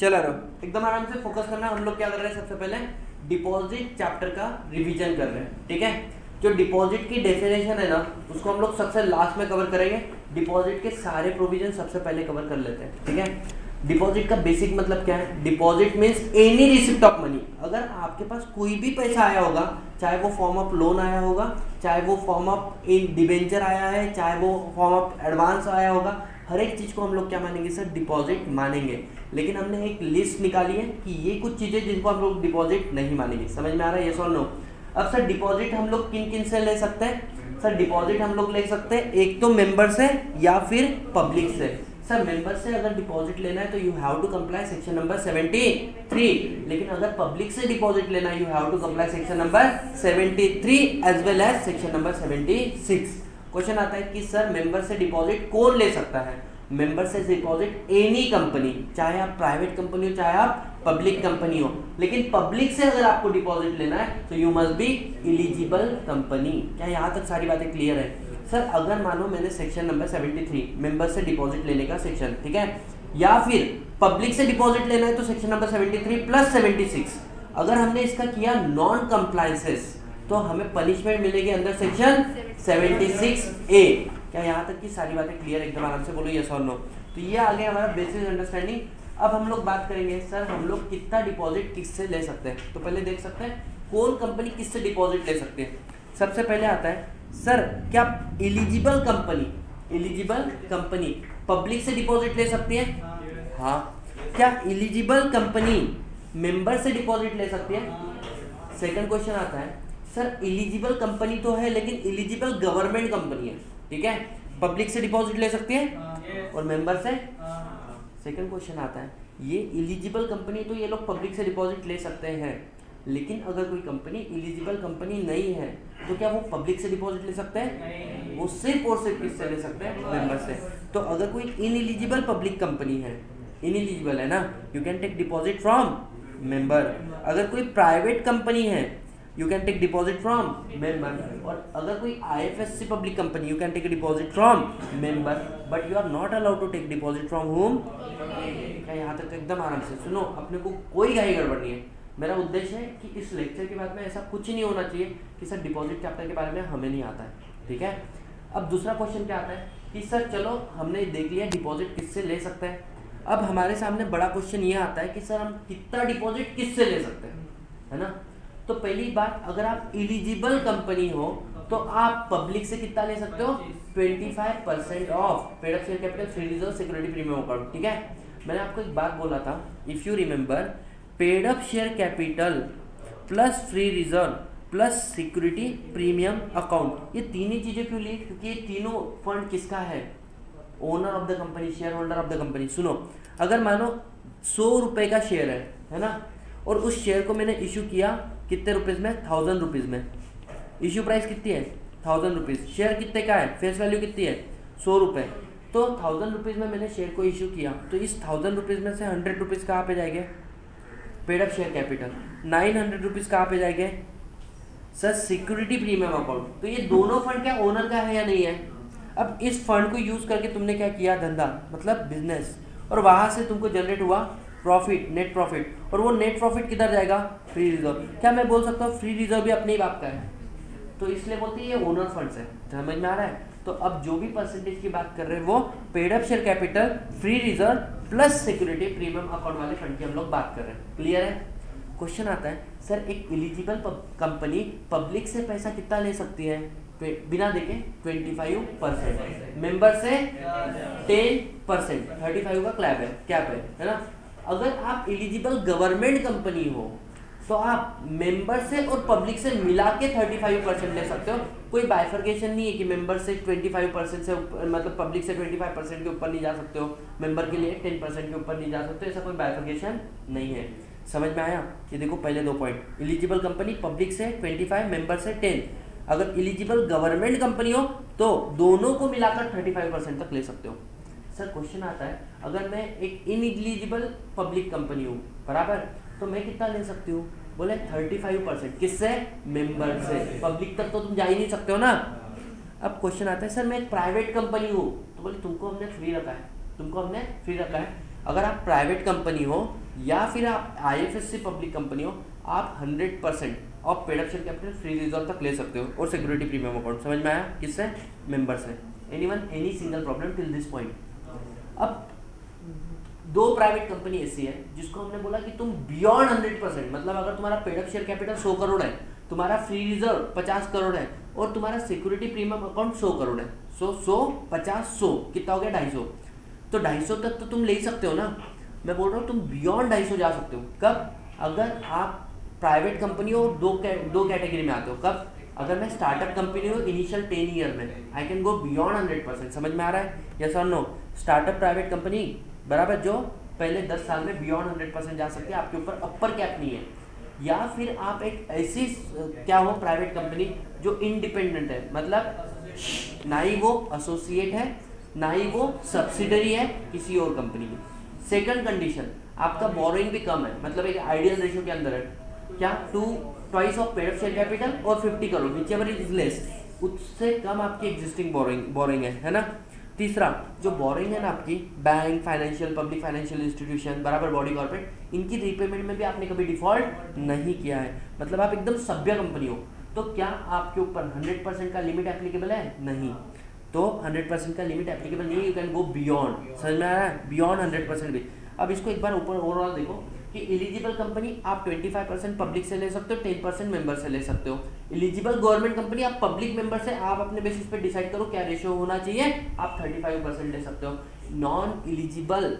चला रहो, एकदम आराम से फोकस करना। हम लोग क्या कर रहे हैं, सबसे पहले डिपॉजिट चैप्टर का रिवीजन कर रहे हैं, ठीक है। जो डिपॉजिट की डेफिनेशन है ना, उसको हम लोग सबसे लास्ट में कवर करेंगे। डिपॉजिट के सारे प्रोविजन सबसे पहले कवर कर लेते हैं, ठीक है। डिपॉजिट का बेसिक मतलब क्या है? Deposit means any receipt of money. अगर आपके पास कोई भी पैसा आया होगा, चाहे वो फॉर्म ऑफ लोन आया होगा, चाहे वो फॉर्म ऑफ डिबेंचर आया है, चाहे वो फॉर्म ऑफ एडवांस आया होगा, हर एक चीज़ को हम लोग क्या मानेंगे सर? डिपॉजिट मानेंगे। लेकिन हमने एक लिस्ट निकाली है कि ये कुछ चीज़ें जिनको हम लोग डिपॉजिट नहीं मानेंगे। समझ में आ रहा है? यस और नो? अब सर डिपॉजिट हम लोग किन किन से ले सकते हैं? सर डिपॉजिट हम लोग ले सकते हैं एक तो मेंबर से या फिर पब्लिक से। सर मेंबर से अगर डिपॉजिट लेना है तो you have to comply section number 73, लेकिन अगर पब्लिक से डिपॉजिट लेना है you have to comply section number 73 as well as section number 76। Question आता है कि सर मेंबर से डिपॉजिट कौन ले सकता है? मेंबर से डिपॉजिट एनी कंपनी, चाहे आप प्राइवेट कंपनी हो चाहे आप पब्लिक कंपनी हो। लेकिन पब्लिक से अगर आपको डिपॉजिट लेना है तो you must be eligible company. क्या यहाँ तक सारी बातें क्लियर है? सर अगर मानो मैंने सेक्शन नंबर 73 मेंबर से डिपॉजिट लेने का सेक्शन, ठीक है, या फिर पब्लिक से डिपॉजिट लेना है तो सेक्शन नंबर 73 प्लस 76, अगर हमने इसका किया नॉन कंप्लायंसेस तो हमें पनिशमेंट मिलेगी अंदर सेक्शन 76A। क्या यहाँ तक की सारी बातें क्लियर? एकदम आराम से बोलो यस और नो। तो ये आ गया हमारा बेसिक अंडरस्टैंडिंग। अब हम लोग बात करेंगे सर हम लोग कितना डिपॉजिट किससे ले सकते हैं। तो पहले देख सकते हैं कौन कंपनी किससे डिपॉजिट ले सकती है। सबसे पहले आता है सर क्या एलिजिबल कंपनी पब्लिक से डिपॉजिट ले सकती है? हाँ। क्या एलिजिबल कंपनी मेंबर से डिपॉजिट ले सकती है? सेकंड क्वेश्चन आता है सर एलिजिबल कंपनी तो है लेकिन एलिजिबल गवर्नमेंट कंपनी है, ठीक है, पब्लिक से डिपॉजिट ले सकती है और मेंबर से? सेकंड क्वेश्चन आता है ये एलिजिबल कंपनी तो ये लोग पब्लिक से डिपॉजिट ले सकते हैं, लेकिन अगर कोई कंपनी एलिजिबल कंपनी नहीं है तो क्या वो पब्लिक से डिपॉजिट ले सकते हैं? वो सिर्फ और सिर्फ किससे ले सकते हैं? मेंबर से। तो अगर कोई इनएलिजिबल पब्लिक कंपनी है, इनएलिजिबल है ना, you can take deposit from member. अगर कोई प्राइवेट कंपनी है you can take deposit from member. और अगर कोई IFSC public company you can take deposit from member, but you are not allowed to take deposit from home. क्या यहाँ तक एकदम आराम से सुनो, अपने को कोई घाई गड़बड़ नहीं है। मेरा उद्देश्य है कि इस लेक्चर के बाद में ऐसा कुछ नहीं होना चाहिए कि सर डिपॉजिट चैप्टर के बारे में हमें नहीं आता है, ठीक है। अब दूसरा क्वेश्चन क्या आता है कि सर चलो हमने देख लिया डिपॉजिट किससे ले सकते हैं। अब हमारे सामने बड़ा क्वेश्चन ये आता है कि सर हम कितना डिपॉजिट किससे ले सकते हैं, है ना। तो पहली बात, अगर आप एलिजिबल कंपनी हो तो आप पब्लिक से कितना ले सकते हो? 25% of paid up share capital free reserve security premium account, ठीक है। मैंने आपको एक बात बोला था, if you remember, paid up share capital plus free reserve plus security premium account, ये तीन ही चीजें क्यों ली? क्योंकि ये तीनों फंड किसका है? Owner of the company, share holder of the company. सुनो, अगर मानो 100 रुपए का शेयर है ना, और उस शेयर को मैंने इशू किया कितने रुपीज में? 1000 रुपीज में। इशू प्राइस कितनी है? 1000 रुपीज। शेयर कितने का है? फेस वैल्यू कितनी है? 100 रुपये। तो 1000 रुपीज में मैंने शेयर को इशू किया, तो इस 1000 रुपीज में से 100 रुपीज कहाँ पे जाएंगे? Paid up share capital. 900 rupees कहाँ पे जाएंगे? Sir security premium account. तो ये दोनों फंड क्या ओनर का है या नहीं है? अब इस फंड को यूज करके तुमने क्या किया? धंधा, मतलब बिजनेस, और वहां से तुमको जनरेट हुआ प्रॉफिट, नेट प्रॉफिट, और वो नेट प्रॉफिट किधर जाएगा? Free reserve. क्या मैं बोल सकता हूँ फ्री रिजर्व भी अपने ही बाप का है? तो इसलिए बोलते हैं ये ओनर फंड्स है। समझ में आ रहा है? तो अब जो भी परसेंटेज की बात कर रहे हैं वो paid up share capital, free reserve plus security premium account वाले फंड की हम लोग बात कर रहे हैं। क्लियर है? क्वेश्चन आता है सर एक एलिजिबल कंपनी पब्लिक से पैसा कितना ले सकती है बिना देखे? 25%, मेंबर से 10%, 35 का कैप है ना। अगर आप एलिजिबल गवर्नमेंट कंपनी हो तो आप मेंबर से और पब्लिक से मिला के 35% ले सकते हो। कोई बाइफर्केशन नहीं है कि मेंबर से 25% से मतलब पब्लिक से 25% के ऊपर नहीं जा सकते हो, मेंबर के लिए 10% के ऊपर नहीं जा सकते, ऐसा कोई बाइफर्केशन नहीं है। समझ में आया? ये देखो पहले दो पॉइंट, एलिजिबल कंपनी पब्लिक से 25, मेंबर से 10। अगर एलिजिबल गवर्नमेंट कंपनी हो तो दोनों को मिलाकर 35% तक ले सकते हो। सर क्वेश्चन आता है अगर मैं एक इनएलिजिबल पब्लिक कंपनी हूँ, बराबर, तो मैं कितना ले सकती हूँ? बोले 35%। किससे? मेंबर से। पब्लिक तक तो तुम जा ही नहीं सकते हो ना। अब क्वेश्चन आता है सर मैं एक प्राइवेट कंपनी हूँ, तो बोले तुमको हमने फ्री रखा है। अगर आप प्राइवेट कंपनी हो या फिर आप आईएफएससी पब्लिक कंपनी हो, आप 100% of paid up share capital free reserve तक ले सकते हो और सिक्योरिटी प्रीमियम अकाउंट। समझ में आया? किससे? मेंबर से। Anyone any single problem till this point? अब दो प्राइवेट कंपनी ऐसी है जिसको हमने बोला कि तुम बियॉन्ड 100%, मतलब अगर तुम्हारा paid up share capital 100 crore है, तुम्हारा फ्री रिजर्व 50 करोड़ है और तुम्हारा सिक्योरिटी प्रीमियम अकाउंट 100 करोड़ है, 100 50 100 कितना हो गया? 250। तो 250 तक तो तुम ले ही सकते हो ना। मैं बोल रहा हूँ तुम बियॉन्ड 250 जा सकते हो। कब? अगर आप प्राइवेट कंपनी हो, दो कैटेगरी में आते हो। कब? अगर मैं स्टार्टअप कंपनी हूँ इनिशियल 10 ईयर में, आई कैन गो बियॉन्ड 100%। समझ में आ रहा है? यस और नो? स्टार्टअप प्राइवेट कंपनी बराबर, जो पहले 10 साल में बियॉन्ड 100% जा सकती है, आपके ऊपर अपर कैप नहीं है। या फिर आप एक ऐसी क्या हो प्राइवेट कंपनी जो इंडिपेंडेंट है, मतलब ना ही वो एसोसिएट है ना ही वो सब्सिडरी है किसी और कंपनी की। सेकंड कंडीशन, आपका बोरोइंग भी कम है, मतलब एक आइडियल रेशियो के अंदर है। क्या? 2 twice of paid up share capital और 50 करोड़, व्हिचएवर इज लेस, उससे कम आपकी एग्जिस्टिंग बोरोइंग है ना। तीसरा, जो बोरिंग है ना आपकी, bank, financial, public financial institution बराबर बॉडी कॉर्पोरेट, इनकी रीपेमेंट में भी आपने कभी डिफॉल्ट नहीं किया है, मतलब आप एकदम सभ्य कंपनी हो। तो क्या आपके ऊपर 100% का लिमिट एप्लीकेबल है? नहीं। तो 100% का लिमिट एप्लीकेबल नहीं है, यू कैन गो बियॉन्ड। समझ में आ रहा है? बियॉन्ड 100% भी। अब इसको एक बार ऊपर ओवरऑल देखो कि एलिजिबल कंपनी आप 25% पब्लिक से ले सकते हो, 10% मेंबर से ले सकते हो। एलिजिबल गवर्नमेंट कंपनी आप पब्लिक मेंबर से आप अपने बेसिस पे डिसाइड करो क्या रेशियो होना चाहिए, आप 35% ले सकते हो। Non eligible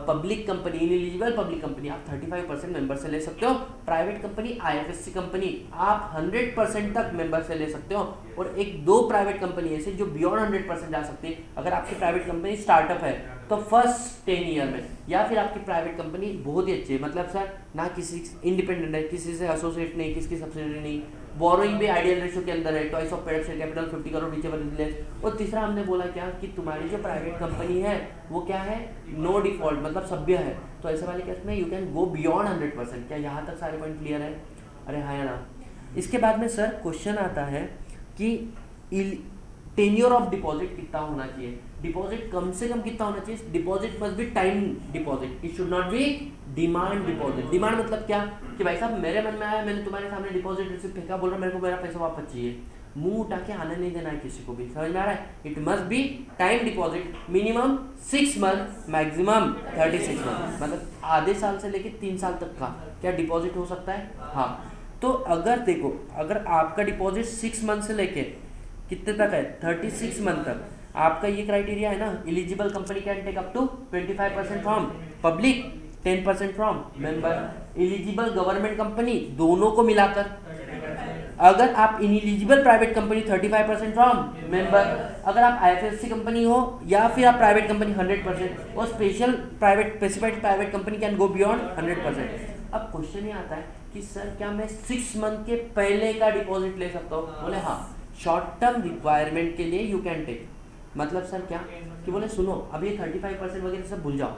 public company, ineligible public company आप 35% मेंबर से ले सकते हो। प्राइवेट कंपनी, आईएफएससी कंपनी आप 100% तक मेंबर से ले सकते हो। और एक दो प्राइवेट कंपनी ऐसे जो बियॉन्ड 100% जा सकती है। अगर आपकी प्राइवेट कंपनी स्टार्टअप है तो फर्स्ट 10 ईयर में, या फिर आपकी प्राइवेट कंपनी बहुत ही अच्छी है, मतलब सर ना किसी इंडिपेंडेंट है, किसी से एसोसिएट नहीं, किसी सब्सिडरी नहीं, बोरोइंग भी आइडियल रेशियो के अंदर है, twice of paid up share capital 50 crore whichever is less. और तीसरा हमने बोला क्या कि तुम्हारी जो प्राइवेट कंपनी है वो क्या है? नो डिफॉल्ट, मतलब सभ्य है। तो ऐसे वाले केस में यू कैन गो बियॉन्ड 100%। क्या यहाँ तक सारे पॉइंट क्लियर है? अरे हाँ या ना? इसके बाद में सर क्वेश्चन आता है कि टेन्योर ऑफ डिपॉजिट कितना होना चाहिए? डिपॉजिट कम से कम कितना होना चाहिए? Deposit must be time deposit, it should not be demand deposit. Demand मतलब क्या कि भाई साहब मेरे मन में आया, मैंने तुम्हारे सामने डिपॉजिट रिसिप्ट फेंका, बोल रहा मेरे को मेरा पैसा वापस चाहिए, मुंह उठा के आने नहीं देना है किसी को भी। समझ में आ रहा है? It must be time deposit, minimum 6 month, maximum 36 month, मतलब आधे साल से लेके 3 साल तक का क्या डिपॉजिट हो सकता है? हाँ। तो अगर देखो, अगर आपका डिपॉजिट 6 मंथ से लेके कितने तक है? 36 मंथ तक, आपका ये क्राइटेरिया है ना, eligible company can take up to 25% from public, 10% from member. Eligible government company दोनों को मिलाकर, अगर आप ineligible private company 35% from member, अगर आप आईएफएससी कंपनी हो या फिर आप प्राइवेट कंपनी 100%, और special private specified private company can go beyond 100%। अब क्वेश्चन ये आता है कि सर क्या मैं 6 मंथ के पहले का डिपॉजिट ले सकता हूँ? बोले हाँ, शॉर्ट टर्म रिक्वायरमेंट के लिए यू कैन टेक। मतलब सर क्या कि बोले सुनो, अब ये 35% वगैरह सब भूल जाओ,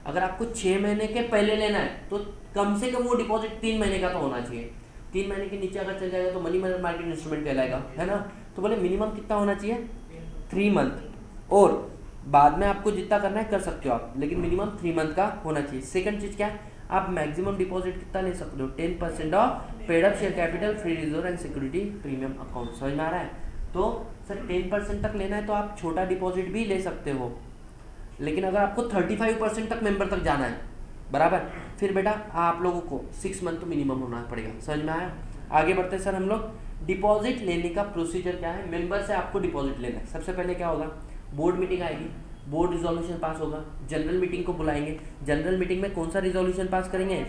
अगर आपको 6 महीने के पहले लेना है तो कम से कम वो डिपॉजिट 3 महीने का तो होना चाहिए। 3 महीने के नीचे अगर चल जाएगा तो मनी मार्केट इंस्ट्रूमेंट कहलाएगा, है ना। तो बोले मिनिमम कितना होना चाहिए? 3 मंथ, और बाद में आपको जितना करना है कर सकते हो आप, लेकिन मिनिमम 3 मंथ का होना चाहिए। सेकंड चीज़ क्या, आप मैक्सिमम डिपॉजिट कितना ले सकते हो? 10% of paid up share capital free reserve and security premium account. समझ में आ रहा है? तो सर 10% तक लेना है तो आप छोटा डिपॉजिट भी ले सकते हो, लेकिन अगर आपको 35% तक मेंबर तक जाना है बराबर, फिर बेटा आप लोगों को 6 मंथ तो मिनिमम होना पड़ेगा। समझ में आया? आगे बढ़ते हैं सर हम लोग। डिपॉजिट लेने का प्रोसीजर क्या है? मेंबर से आपको डिपॉजिट लेना है। सबसे पहले क्या होगा? बोर्ड मीटिंग आएगी, बोर्ड रिजोल्यूशन पास होगा, जनरल मीटिंग को बुलाएंगे। जनरल मीटिंग में कौन सा रिजोल्यूशन पास करेंगे?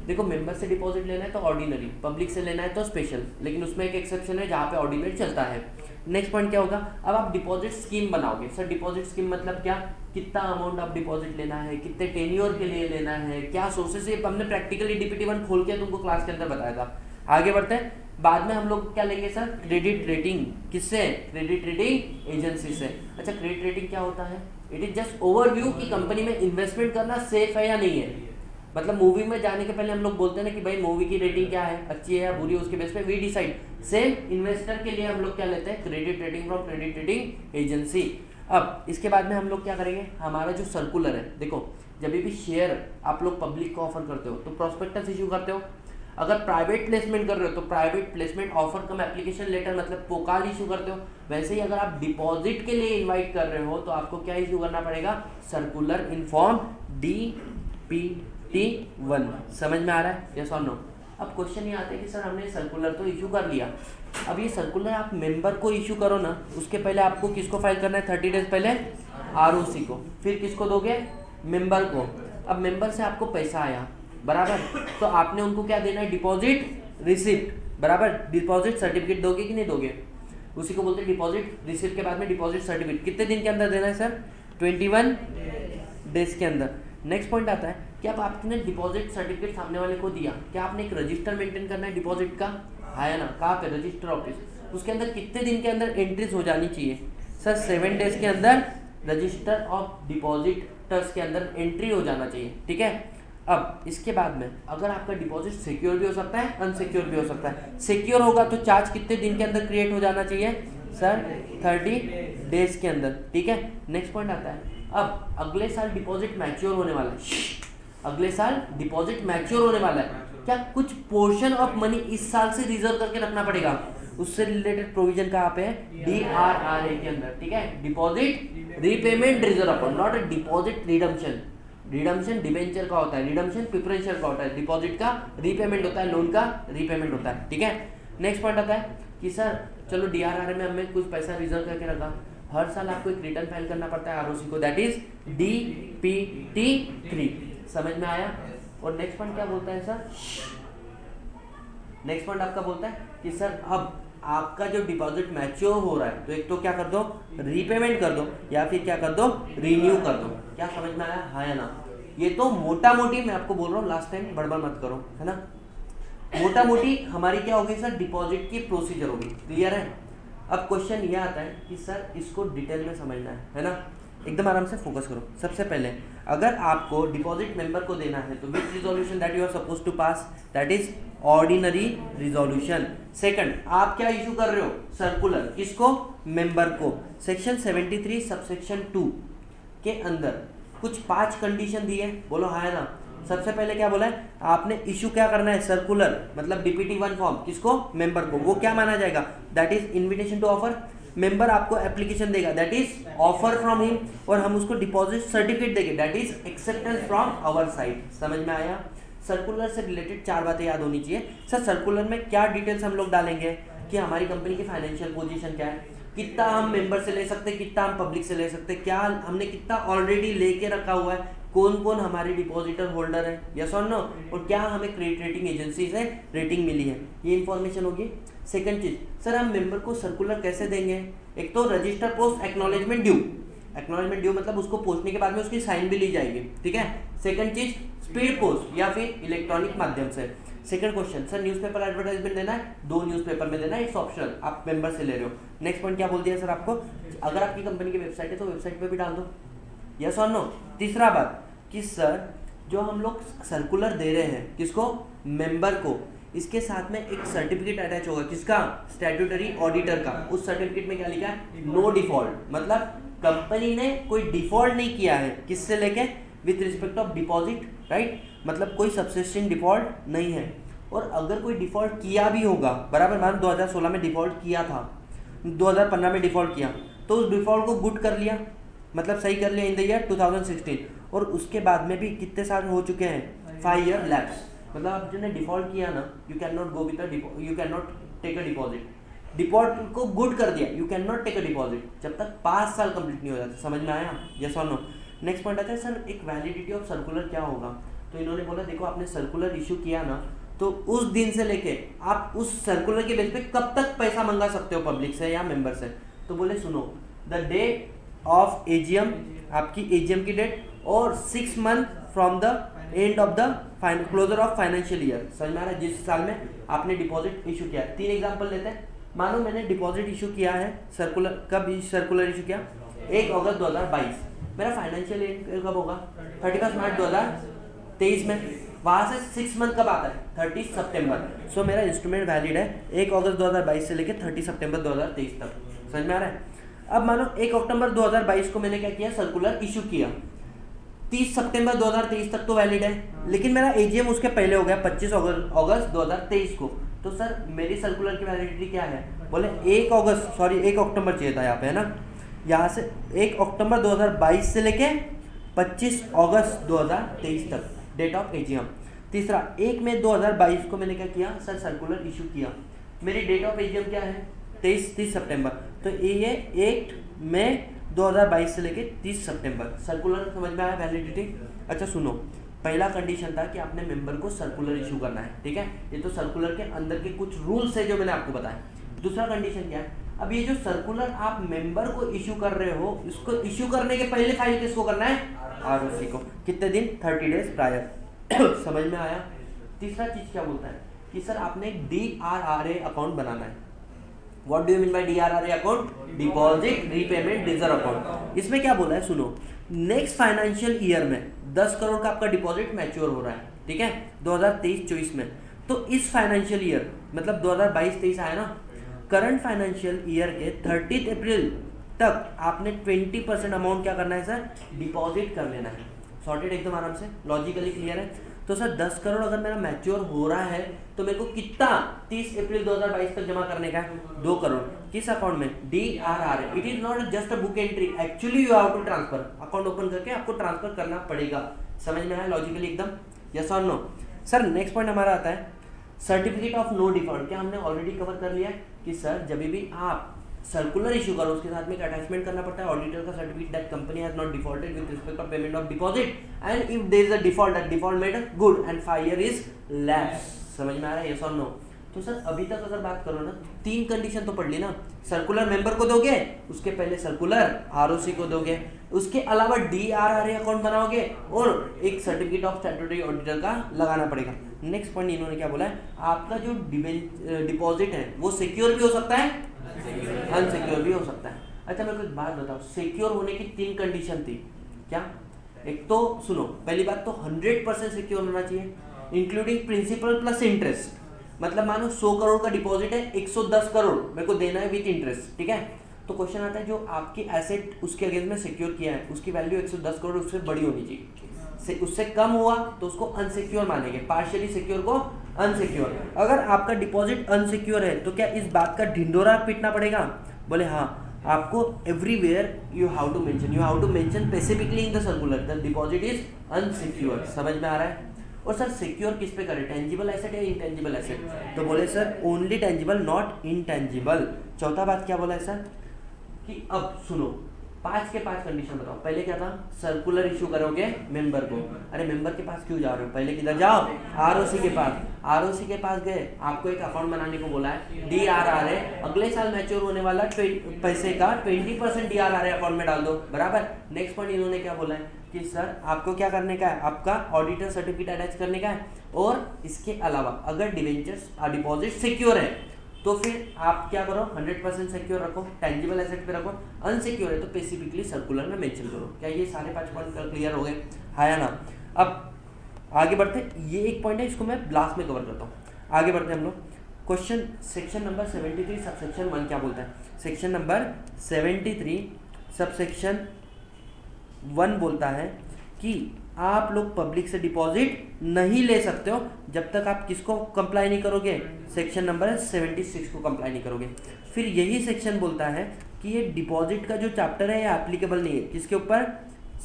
देखो, मेंबर से डिपॉजिट लेना है तो ऑर्डिनरी, पब्लिक से लेना है तो स्पेशल, लेकिन उसमें एक एक्सेप्शन है जहाँ पे ऑर्डिनरी चलता है। नेक्स्ट पॉइंट क्या होगा? अब आप डिपॉजिट स्कीम बनाओगे। सर डिपॉजिट स्कीम मतलब क्या? कितना अमाउंट आप डिपॉजिट लेना है, कितने टेन्योर के लिए लेना है, क्या सोर्सेस, ये हमने प्रैक्टिकली DPT-1 खोल के तुमको क्लास के अंदर बताया था। आगे बढ़ते हैं। बाद में हम लोग क्या लेंगे सर? Credit rating. किससे? क्रेडिट रेटिंग एजेंसी से। अच्छा, क्रेडिट रेटिंग क्या होता है? इट इज जस्ट ओवरव्यू कि कंपनी में इन्वेस्टमेंट करना सेफ है या नहीं है। मतलब मूवी में जाने के पहले हम लोग बोलते हैं ना कि भाई मूवी की रेटिंग क्या है, अच्छी है या बुरी है, उसके बेस पे वी डिसाइड। सेम इन्वेस्टर के लिए हम लोग क्या लेते हैं? Credit rating from credit rating agency. अब इसके बाद में हम लोग क्या करेंगे? हमारा जो सर्कुलर है, देखो जब भी शेयर आप लोग पब्लिक को ऑफर करते हो तो प्रॉस्पेक्टस इशू करते हो। अगर प्राइवेट प्लेसमेंट कर रहे हो तो प्राइवेट प्लेसमेंट ऑफर कम एप्लीकेशन लेटर मतलब पोकाल इशू करते हो। वैसे ही अगर आप डिपॉजिट के लिए इनवाइट कर रहे हो तो आपको क्या इशू करना पड़ेगा, सर्कुलर इनफॉर्म DPT1। समझ में आ रहा है, यस और नो। अब क्वेश्चन ये आते हैं कि सर हमने सर्कुलर तो इशू कर लिया, अब ये सर्कुलर आप मेंबर को इशू करो ना, उसके पहले आपको किसको फाइल करना है, 30 डेज पहले ROC को, फिर किसको दोगे, मेंबर को। अब मेंबर से आपको पैसा आया बराबर, तो आपने उनको क्या देना है, डिपॉजिट रिसिप्ट बराबर, डिपॉजिट सर्टिफिकेट दोगे कि नहीं दोगे, उसी को बोलते हैं डिपॉजिट रिसिप्ट के बाद में डिपॉजिट सर्टिफिकेट। कितने दिन के अंदर देना है सर, 21 डेज के अंदर। नेक्स्ट पॉइंट आता है कि अब आपने डिपॉजिट सर्टिफिकेट सामने वाले को दिया, क्या आपने एक रजिस्टर मेंटेन करना है डिपॉजिट का, है ना, कहाँ पे, रजिस्टर ऑफिस, उसके अंदर कितने दिन के अंदर एंट्रीज हो जानी चाहिए सर, 7 डेज के अंदर रजिस्टर ऑफ डिपॉजिटर्स के अंदर एंट्री हो जाना चाहिए, ठीक है। अब इसके बाद में अगर आपका डिपॉजिट सिक्योर भी हो सकता है, अनसिक्योर भी हो सकता है। सिक्योर होगा तो चार्ज कितने दिन के अंदर क्रिएट हो जाना चाहिए सर, 30 डेज के अंदर, ठीक है। नेक्स्ट पॉइंट आता है, अब अगले साल डिपॉजिट मैच्योर होने वाला है, अगले साल डिपॉजिट मैच्योर होने वाला है, क्या कुछ पोर्शन ऑफ मनी इस साल से रिजर्व करके रखना पड़ेगा, उससे रिलेटेड प्रोविजन कहाँ पे है, DRRA के अंदर, ठीक है। Deposit repayment reserve account, not a deposit redemption. Redemption debenture का होता है, रिडम्पशन प्रिफरेंशियल का होता है, डिपॉजिट का रीपेमेंट होता है, लोन का रीपेमेंट होता है, ठीक है। नेक्स्ट पॉइंट आता है कि सर चलो DRRA में हमने कुछ पैसा रिजर्व करके रखा, हर साल आपको एक रिटर्न फाइल करना पड़ता है ROC को, दैट इज DPT3। समझ में आया। और नेक्स्ट पॉइंट क्या बोलता है सर, नेक्स्ट पॉइंट आपका बोलता है कि सर अब आपका जो डिपॉजिट मैच्योर हो रहा है तो एक तो क्या कर दो, रीपेमेंट कर दो, या फिर क्या कर दो, रिन्यू कर दो। क्या समझ में आया, हाँ या ना। ये तो मोटा मोटी मैं आपको बोल रहा हूँ, लास्ट टाइम बड़बड़ मत करो, है ना। मोटा मोटी हमारी क्या होगी सर, डिपॉजिट की प्रोसीजर होगी, क्लियर है। अब क्वेश्चन ये आता है कि सर इसको डिटेल में समझना है ना, एकदम आराम से फोकस करो। सबसे पहले अगर आपको डिपॉजिट मेंबर को देना है तो which resolution that you are suppose to pass, that is ordinary resolution. Second, आप क्या इशू कर रहे हो, सर्कुलर, किसको, मेंबर को। सेक्शन 73 सबसेक्शन 2 के अंदर कुछ 5 कंडीशन दी है, बोलो हाँ ना। सबसे पहले क्या बोला है, आपने इशू क्या करना है, सर्कुलर मतलब DPT1 फॉर्म, किसको, मेंबर को। वो क्या माना जाएगा, that is invitation to offer. Member आपको एप्लीकेशन देगा, that is offer from him, और हम उसको डिपॉजिट सर्टिफिकेट देंगे, that is acceptance from our side. समझ में आया। सर्कुलर से रिलेटेड 4 बातें याद होनी चाहिए सर। सर्कुलर में क्या डिटेल्स हम लोग डालेंगे कि हमारी कंपनी की फाइनेंशियल पोजीशन क्या है, कितना हम मेंबर से ले सकते हैं, कितना हम पब्लिक से ले सकते हैं, क्या हमने कितना ऑलरेडी लेके रखा हुआ है, कौन कौन हमारे डिपॉजिटर होल्डर है, यस और नो, और क्या हमें क्रेडिट रेटिंग एजेंसी से रेटिंग मिली है, ये इंफॉर्मेशन होगी। सेकंड चीज सर, हम मेंबर को सर्कुलर कैसे देंगे, एक तो register post acknowledgement due, acknowledgement due मतलब उसको पहुंचने के बाद में उसकी साइन भी ली जाएगी, ठीक है। सेकंड चीज स्पीड पोस्ट या फिर इलेक्ट्रॉनिक माध्यम से। Second question sir, newspaper advertisement देना है, 2 न्यूज़पेपर में देना है, इट्स ऑप्शनल, आप मेंबर से ले रहे हो। नेक्स्ट पॉइंट क्या बोल दिया सर आपको, अगर आपकी कंपनी की वेबसाइट है तो वेबसाइट पे भी डाल दो, यस और नो। तीसरा बात कि सर जो हम लोग सर्कुलर दे रहे हैं किसको, मेंबर को, इसके साथ में एक सर्टिफिकेट अटैच होगा, किसका, स्टैट्यूटरी ऑडिटर का। उस सर्टिफिकेट में क्या लिखा है, नो डिफॉल्ट, मतलब कंपनी ने कोई डिफॉल्ट नहीं किया है, किससे लेके, with respect of deposit, right, मतलब कोई सबसिस्टेंट डिफॉल्ट नहीं है। और अगर कोई डिफॉल्ट किया भी होगा, बराबर, मान 2016 में डिफॉल्ट किया था, 2015 में डिफॉल्ट किया, तो उस डिफॉल्ट को गुड कर लिया, मतलब सही कर लिया इन द ईयर 2016, और उसके बाद में भी कितने साल हो चुके हैं, 5 ईयर लैप्स, मतलब आप जिन्हें डिफॉल्ट किया ना, you can not go with you can not take a deposit. Default को गुड कर दिया, you can not take a deposit जब तक 5 साल कंप्लीट नहीं हो जाते। समझ में आया, यस और नो। नेक्स्ट पॉइंट आता है सर, एक वैलिडिटी ऑफ सर्कुलर क्या होगा, तो इन्होंने बोला देखो आपने सर्कुलर इशू किया ना, तो उस दिन से लेके आप उस सर्कुलर के बेस पे कब तक पैसा मंगा सकते हो पब्लिक से या मेंबर से। तो बोले सुनो, द डेट ऑफ AGM, आपकी AGM की डेट, और 6 month from the end of the closure of financial year. समझ में आ रहा है, जिस साल में आपने डिपॉजिट इशू किया। 3 एग्जाम्पल लेते हैं। मानो मैंने डिपॉजिट इशू किया है सर्कुलर, कब सर्कुलर इशू किया, 1 अगस्त 2022, मेरा फाइनेंशियल ईयर कब होगा, 31 मार्च 2023 में, वहाँ से 6 मंथ कब आता है, 30 सितंबर। सो मेरा इंस्ट्रूमेंट वैलिड है 1 अगस्त 2022 से लेकर 30 सितंबर 2023 तक। समझ में आ रहा है। अब मानो 1 अक्टूबर 2022 को मैंने क्या किया, सर्कुलर इशू किया, 30 सितंबर 2023 तक तो वैलिड है, लेकिन मेरा एजीएम उसके पहले हो गया 25 अगस्त 2023 को, तो सर मेरी सर्कुलर की वैलिडिटी क्या है? बोले 1 अक्टूबर चाहिए था यहाँ पे, है ना, यहाँ से 1 अक्टूबर 2022 से लेके 25 अगस्त 2023 तक डेट ऑफ एजीएम। तीसरा 1 मई 2022 को मैंने क्या किया सर? सर्कुलर इशू किया। मेरी डेट ऑफ एजीएम क्या है? 30 सितंबर, तो ये 1 मई 2022 से लेके 30 सितंबर। सर्कुलर समझ में आया वैलिडिटी? अच्छा सुनो, पहला कंडीशन था कि आपने मेंबर को सर्कुलर इशू करना है, ठीक है, ये तो सर्कुलर के अंदर के कुछ रूल्स है जो मैंने आपको बताया। दूसरा कंडीशन क्या है? अब ये जो सर्कुलर आप मेंबर को इशू कर रहे हो, इसको इशू करने के पहले फाइल किसको करना है? आरओसी को। कितने दिन? 30 डेज प्रायर। समझ में आया? तीसरा चीज क्या बोलता है कि सर आपने एक DRRA अकाउंट बनाना है। What do you mean by DRRA account? Deposit repayment reserve account. इसमें क्या बोला है सुनो, नेक्स्ट फाइनेंशियल ईयर में 10 करोड़ का आपका डिपॉजिट मैच्योर हो रहा है, ठीक है, 2023-24 में। तो इस फाइनेंशियल ईयर मतलब 2022-23 आया ना, करंट फाइनेंशियल ईयर के 30 अप्रैल तक आपने 20% अमाउंट क्या करना है सर? डिपॉजिट कर लेना है। सॉर्टेड एकदम आराम से, लॉजिकली क्लियर है। तो सर 10 करोड़ अगर मेरा मैच्योर हो रहा है तो मेरे को कितना 30 अप्रैल 2022 तक जमा करने का है? 2 करोड़। किस अकाउंट में? DRRA। It is not just a book entry, actually you have to transfer. Account open करके आपको ट्रांसफर करना पड़ेगा। समझ में आया लॉजिकली एकदम? यस और नो? सर नेक्स्ट पॉइंट हमारा आता है सर्टिफिकेट ऑफ नो डिफॉल्ट। क्या हमने ऑलरेडी कवर कर लिया है कि सर जब भी आप सर्कुलर इशू करो उसके साथ में एक अटैचमेंट करना पड़ता है, ऑडिटर का certificate that company has not defaulted with respect of payment of deposit and if there is a default that default made good and 5 year is lapse. समझ में आ रहा है? यस और नो? तो सर अभी तक अगर बात करो ना, 3 कंडीशन तो पढ़ ली ना, सर्कुलर मेंबर को दोगे, उसके पहले सर्कुलर आरओसी को दोगे, उसके अलावा DRRA अकाउंट बनाओगे और एक सर्टिफिकेट ऑफ स्टैट्यूटरी ऑडिटर का लगाना पड़ेगा। नेक्स्ट पॉइंट इन्होंने क्या बोला है, आपका जो डिपॉजिट है वो सिक्योर भी हो सकता है, अनसिक्योर भी हो सकता है। अच्छा मेरे को एक बात बताओ, सिक्योर होने की 3 कंडीशन थी क्या? एक तो सुनो, पहली बात तो 100% सिक्योर होना चाहिए, इंक्लूडिंग प्रिंसिपल प्लस इंटरेस्ट। मतलब मानो 100 करोड़ का डिपॉजिट है, 110 करोड़ मेरे को देना है विद इंटरेस्ट, ठीक है। तो क्वेश्चन आता है जो आपकी एसेट उसके अगेंस्ट में सिक्योर किया है उसकी वैल्यू 110 करोड़ उससे बड़ी होनी चाहिए, उससे कम हुआ तो उसको अनसिक्योर मानेंगे, पार्शियली सिक्योर को अनसिक्योर। अगर आपका डिपॉजिट अनसिक्योर है तो क्या इस बात का ढिंडोरा पीटना पड़ेगा? बोले हाँ, आपको everywhere you have to mention specifically in the circular the deposit is unsecure. समझ में आ रहा है? और सर सिक्योर किस पे करें, टेंजिबल एसेट या इंटेंजिबल एसेट? तो बोले sir only tangible not intangible. चौथा बात क्या बोला है सर कि अब सुनो 5 के 5 कंडीशन बताओ। पहले क्या था, सर्कुलर इशू करोगे मेंबर को, अरे मेंबर के पास क्यों जा रहे हो, पहले किधर जाओ, आरओसी के पास। आरओसी के पास गए, आपको एक अकाउंट बनाने को बोला है DRRA, अगले साल मैच्योर होने वाला पैसे का 20% DRRA अकाउंट में डाल दो, बराबर। नेक्स्ट पॉइंट इन्होंने क्या बोला है कि सर आपको क्या करने का है, आपका ऑडिटर सर्टिफिकेट अटैच करने का है, और इसके अलावा अगर डिवेंचर्स डिपॉजिट सिक्योर है तो फिर आप क्या करो, 100% सिक्योर रखो, टेंजिबल एसेट पे रखो, अनसिक्योर है तो स्पेसिफिकली सर्कुलर में मेंशन करो। क्या ये सारे 5 पॉइंट क्लियर हो गए, है या ना? अब आगे बढ़ते, ये एक पॉइंट है, इसको मैं लास्ट में कवर करता हूँ। आगे बढ़ते हम लोग क्वेश्चन सेक्शन नंबर 73 सबसेक्शन 1 क्या बोलता है। सेक्शन नंबर 73 सबसेक्शन 1 बोलता है कि आप लोग पब्लिक से डिपॉजिट नहीं ले सकते हो जब तक आप किसको कंप्लाई नहीं करोगे, सेक्शन नंबर 76 को कंप्लाई नहीं करोगे। फिर यही सेक्शन बोलता है कि ये डिपॉजिट का जो चैप्टर है ये एप्लीकेबल नहीं है किसके ऊपर,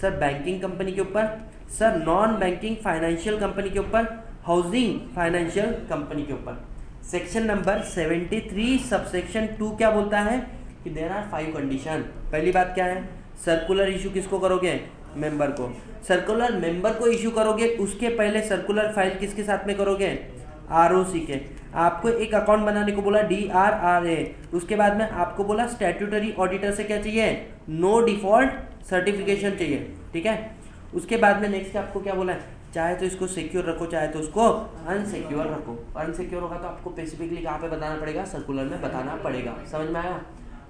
सर बैंकिंग कंपनी के ऊपर, sir non banking financial company के ऊपर, हाउसिंग फाइनेंशियल कंपनी के ऊपर। सेक्शन नंबर 73 सबसेक्शन 2 क्या बोलता है कि देयर आर 5 कंडीशन। पहली बात क्या है, सर्कुलर इशू किसको करोगे, मेंबर को। सर्कुलर मेंबर को इशू करोगे उसके पहले सर्कुलर फाइल किसके साथ में करोगे, आरओसी के। आपको एक अकाउंट बनाने को बोला DRRA, उसके बाद में आपको बोला स्टैट्यूटरी ऑडिटर से क्या चाहिए, नो डिफॉल्ट सर्टिफिकेशन चाहिए, ठीक है। उसके बाद में नेक्स्ट आपको क्या बोला है, चाहे तो इसको सिक्योर रखो चाहे तो उसको अनसिक्योर रखो। अनसिक्योर होगा तो आपको स्पेसिफिकली कहाँ पे बताना पड़ेगा, सर्कुलर में बताना पड़ेगा। समझ में आया?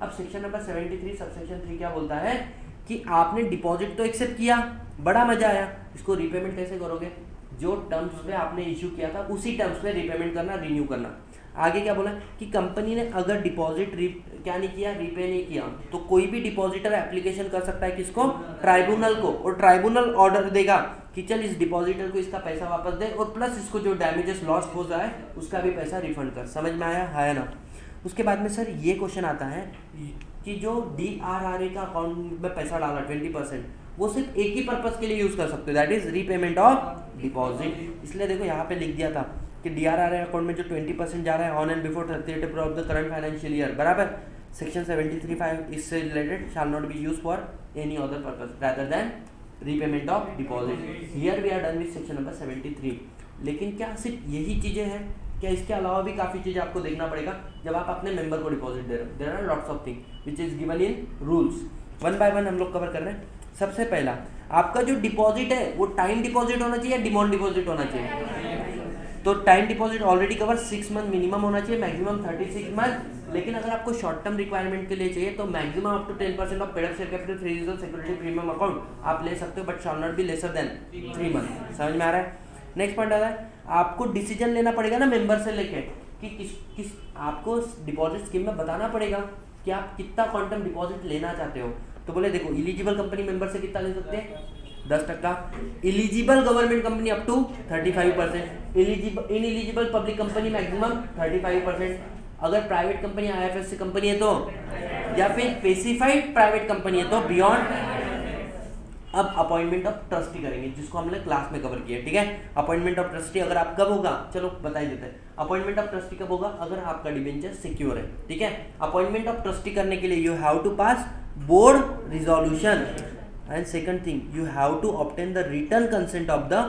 अब सेक्शन नंबर 73 सबसेक्शन 3 क्या बोलता है कि आपने डिपॉजिट तो एक्सेप्ट किया, बड़ा मजा आया, इसको रीपेमेंट कैसे करोगे, जो टर्म्स पे आपने इशू किया था उसी टर्म्स पे रीपेमेंट करना, रिन्यू करना। आगे क्या बोला कि कंपनी ने अगर डिपॉजिट क्या नहीं किया, रीपे नहीं किया, तो कोई भी डिपॉजिटर एप्लीकेशन कर सकता है किसको, ट्राइब्यूनल को, और ट्राइब्यूनल ऑर्डर देगा कि चल इस डिपॉजिटर को इसका पैसा वापस दे और प्लस इसको जो डैमेजेस लॉस हो जाए उसका भी पैसा रिफंड कर। समझ में आया है ना। उसके बाद में सर ये क्वेश्चन आता है कि जो DRRA का अकाउंट में पैसा डाला 20%, वो सिर्फ एक ही पर्पस के लिए यूज कर सकते हो, that is repayment of deposit. इसलिए देखो यहाँ पे लिख दिया था कि DRRA अकाउंट में जो 20% जा रहा है on and before 30th April of the current financial year, बराबर, सेक्शन 73(5) इससे related shall not be use for any other purpose rather than repayment of deposit. Here we are done with section number 73। लेकिन क्या सिर्फ यही चीजें हैं, क्या इसके अलावा भी काफ़ी चीज़ें आपको देखना पड़ेगा जब आप अपने मेंबर को डिपॉजिट दे रहे हो। There are lots of thing which is given in rules. One by one हम लोग कवर कर रहे हैं। सबसे पहला, आपका जो डिपॉजिट है वो टाइम डिपॉजिट होना चाहिए या डिमांड डिपॉजिट होना चाहिए? तो time deposit already cover 6 month minimum होना चाहिए, मैक्सिमम 36 मंथ। लेकिन अगर आपको शॉर्ट टर्म रिक्वायरमेंट के लिए चाहिए तो maximum up to 10% of paid up share capital free reserve security premium account आप ले सकते हो, but shall not be lesser than 3 month. समझ में आ रहा है? नेक्स्ट पॉइंट आता है, आपको डिसीजन लेना पड़ेगा ना मेंबर से लेके कि किस आपको डिपॉजिट स्कीम में बताना पड़ेगा कि आप कितना क्वांटम डिपॉजिट लेना चाहते हो। तो बोले देखो, इलिजिबल कंपनी मेंबर से कितना ले सकते हैं, 10%, eligible government company up to 35%, ineligible public company maximum 35%, अगर प्राइवेट कंपनी IFSC कंपनी है तो, या फिर स्पेसिफाइड प्राइवेट कंपनी है तो बियॉन्ड। अब अपॉइंटमेंट ऑफ ट्रस्टी करेंगे जिसको हमने क्लास में कवर किया, ठीक है। अपॉइंटमेंट ऑफ ट्रस्टी अगर आप कब होगा, चलो बता ही देते हैं। अपॉइंटमेंट ऑफ ट्रस्टी कब होगा, अगर आपका डिबेंचर सिक्योर है, ठीक है। अपॉइंटमेंट ऑफ ट्रस्टी करने के लिए you have to pass board resolution, and second thing you have to obtain the return consent of the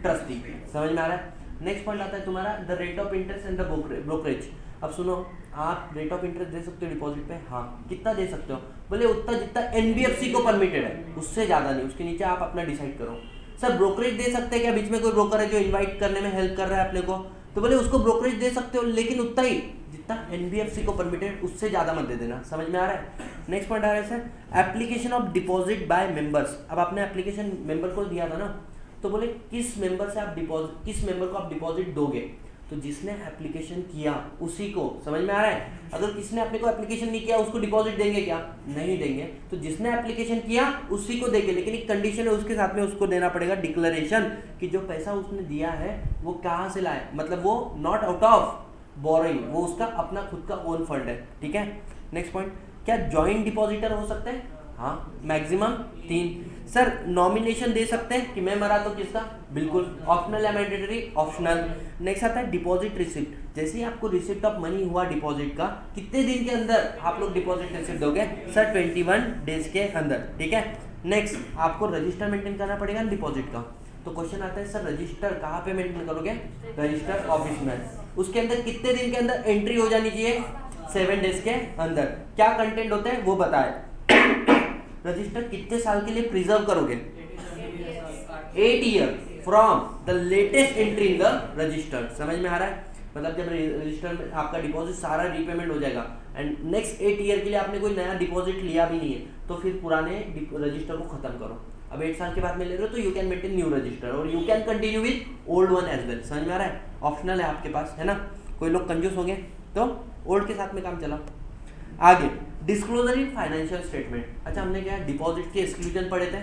trustee. समझ में आ रहा है? नेक्स्ट पॉइंट आता है तुम्हारा the rate of interest and the brokerage. अब सुनो, आप रेट ऑफ इंटरेस्ट दे सकते हो डिपॉजिट पे, हाँ, कितना दे सकते हो, बोले उतना जितना NBFC को परमिटेड है, उससे ज्यादा नहीं, उसके नीचे आप अपना डिसाइड करो। सर ब्रोकरेज दे सकते हैं क्या, बीच में कोई ब्रोकर है जो इनवाइट करने में हेल्प कर रहा है अपने को, तो बोले उसको ब्रोकरेज दे सकते हो, लेकिन उतना ही जितना NBFC को परमिटेड, उससे ज्यादा मत दे देना। समझ में आ रहा है? नेक्स्ट पॉइंट आ रहा है sir application of deposit by members. अब आपने एप्लीकेशन मेंबर को दिया था ना, तो बोले किस मेंबर से आप डिपॉजिट, किस मेंबर को आप डिपॉजिट दोगे, तो जिसने एप्लीकेशन किया उसी को। समझ में आ रहा है? अगर किसने अपने को एप्लीकेशन नहीं किया उसको डिपॉजिट देंगे क्या, नहीं देंगे। तो जिसने एप्लीकेशन किया उसी को देंगे, लेकिन एक कंडीशन है उसके साथ में, उसको देना पड़ेगा डिक्लेरेशन कि जो पैसा उसने दिया है वो कहाँ से लाए, मतलब वो नॉट आउट ऑफ बोरोइंग, वो उसका अपना खुद का ओन फंड है, ठीक है। नेक्स्ट पॉइंट, क्या जॉइंट डिपॉजिटर हो सकते हैं, हाँ, मैक्सिमम 3। सर नॉमिनेशन दे सकते हैं कि मैं मरा तो किसका, बिल्कुल, ऑप्शनल या मैंडेटरी, ऑप्शनल। नेक्स्ट आता है डिपॉजिट रिसिप्ट। जैसे ही आपको रिसिप्ट ऑफ मनी हुआ डिपॉजिट का, कितने दिन के अंदर आप लोग डिपॉजिट रिसिप्ट दोगे, सर 21 डेज के अंदर, ठीक है। नेक्स्ट आपको रजिस्टर मेंटेन करना पड़ेगा डिपॉजिट का। तो क्वेश्चन आता है सर रजिस्टर कहाँ पे मेंटेन करोगे, रजिस्टर ऑफिस में। उसके अंदर कितने दिन के अंदर एंट्री हो जानी चाहिए, 7 डेज के अंदर। क्या कंटेंट होते हैं वो बताए। रजिस्टर कितने साल के लिए प्रिजर्व करोगे, 8 year from the latest entry in the register. समझ में आ रहा है? मतलब जब रजिस्टर में आपका डिपॉजिट सारा रीपेमेंट हो जाएगा एंड नेक्स्ट 8 ईयर के लिए आपने कोई नया डिपॉजिट लिया भी नहीं है, तो फिर पुराने रजिस्टर को खत्म करो। अब 8 साल के बाद में ले रहे हो तो you can maintain new register और you can continue with old one as well. समझ में आ रहा है? ऑप्शनल है आपके पास, है ना। कोई लोग कंजूस होंगे तो ओल्ड के साथ में काम चला। आगे डिस्क्लोजर इन फाइनेंशियल स्टेटमेंट। अच्छा, हमने क्या डिपॉजिट के एक्सक्लूजन पढ़े थे,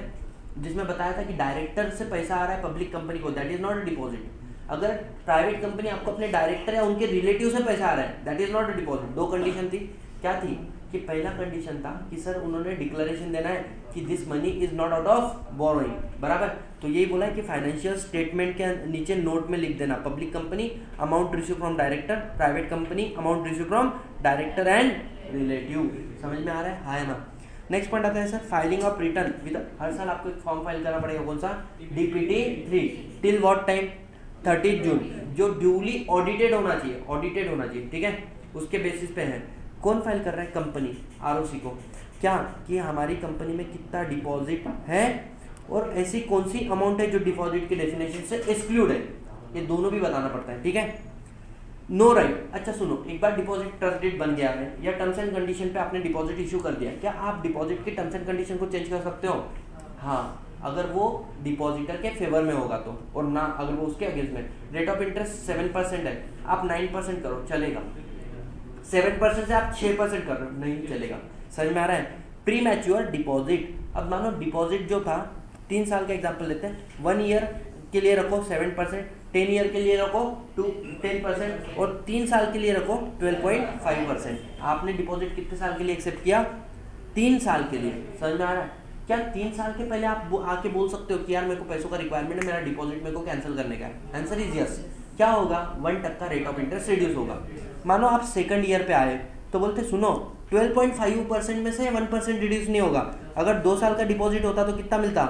जिसमें बताया था कि डायरेक्टर से पैसा आ रहा है पब्लिक कंपनी को, that is not a deposit. अगर प्राइवेट कंपनी आपको अपने डायरेक्टर या उनके रिलेटिव से पैसा आ रहा है, that is not a deposit. 2 condition थी, क्या थी कि पहला कंडीशन था कि सर उन्होंने डिक्लेरेशन देना है कि this money is not out of borrowing, बराबर। तो यही बोला है कि फाइनेंशियल स्टेटमेंट के नीचे नोट में लिख देना, public company amount receive from director, private company amount receive from director and relative. समझ में आ रहा है, हाँ है ना। नेक्स्ट पॉइंट आता है sir filing of return with, हर साल आपको एक फॉर्म फाइल करना पड़ेगा, कौन सा, DPT 3 टिल व्हाट टाइम, 30 जून, जो ड्यूली ऑडिटेड होना चाहिए, ऑडिटेड होना चाहिए, ठीक है। उसके बेसिस पे है, कौन फाइल कर रहा है, कंपनी, ROC को, क्या कि हमारी कंपनी में कितना डिपॉजिट है और ऐसी कौन सी अमाउंट है जो डिपॉजिट के डेफिनेशन से एक्सक्लूड है, ये दोनों भी बताना पड़ता है, ठीक है। No right. अच्छा सुनो, एक बार डिपॉजिट ट्रस्ट डेट बन गया है या टर्म्स एंड कंडीशन पे आपने डिपॉजिट इशू कर दिया, क्या आप डिपॉजिट के टर्म्स एंड कंडीशन को चेंज कर सकते हो, हाँ। अगर वो डिपॉजिटर के फेवर में होगा तो, और ना अगर वो उसके अगेंस्ट में। रेट ऑफ इंटरेस्ट 7% है, आप 9% करो चलेगा, 7% से आप 6% कर रहे हो नहीं चलेगा। समझ में आ रहा है? प्री मैच्योर डिपॉजिट, अब मानो डिपॉजिट जो था 3 साल का एग्जाम्पल लेते हैं, 1 ईयर के लिए रखो 7%, 10 ईयर के लिए रखो 10% और 3 साल के लिए रखो 12.5%। आपने डिपॉजिट कितने साल के लिए एक्सेप्ट किया? 3 साल के लिए। समझ में आ रहा है? क्या 3 साल के पहले आप आके बोल सकते हो कि यार मेरे को पैसों का रिक्वायरमेंट है, मेरा डिपॉजिट मेरे को कैंसिल करने का है? Answer is yes. क्या होगा? 1% रेट ऑफ इंटरेस्ट रिड्यूस होगा। मानो आप सेकंड ईयर पे आए तो बोलते सुनो 12.5% में से 1% रिड्यूस नहीं होगा। अगर 2 साल का डिपॉजिट होता तो कितना मिलता?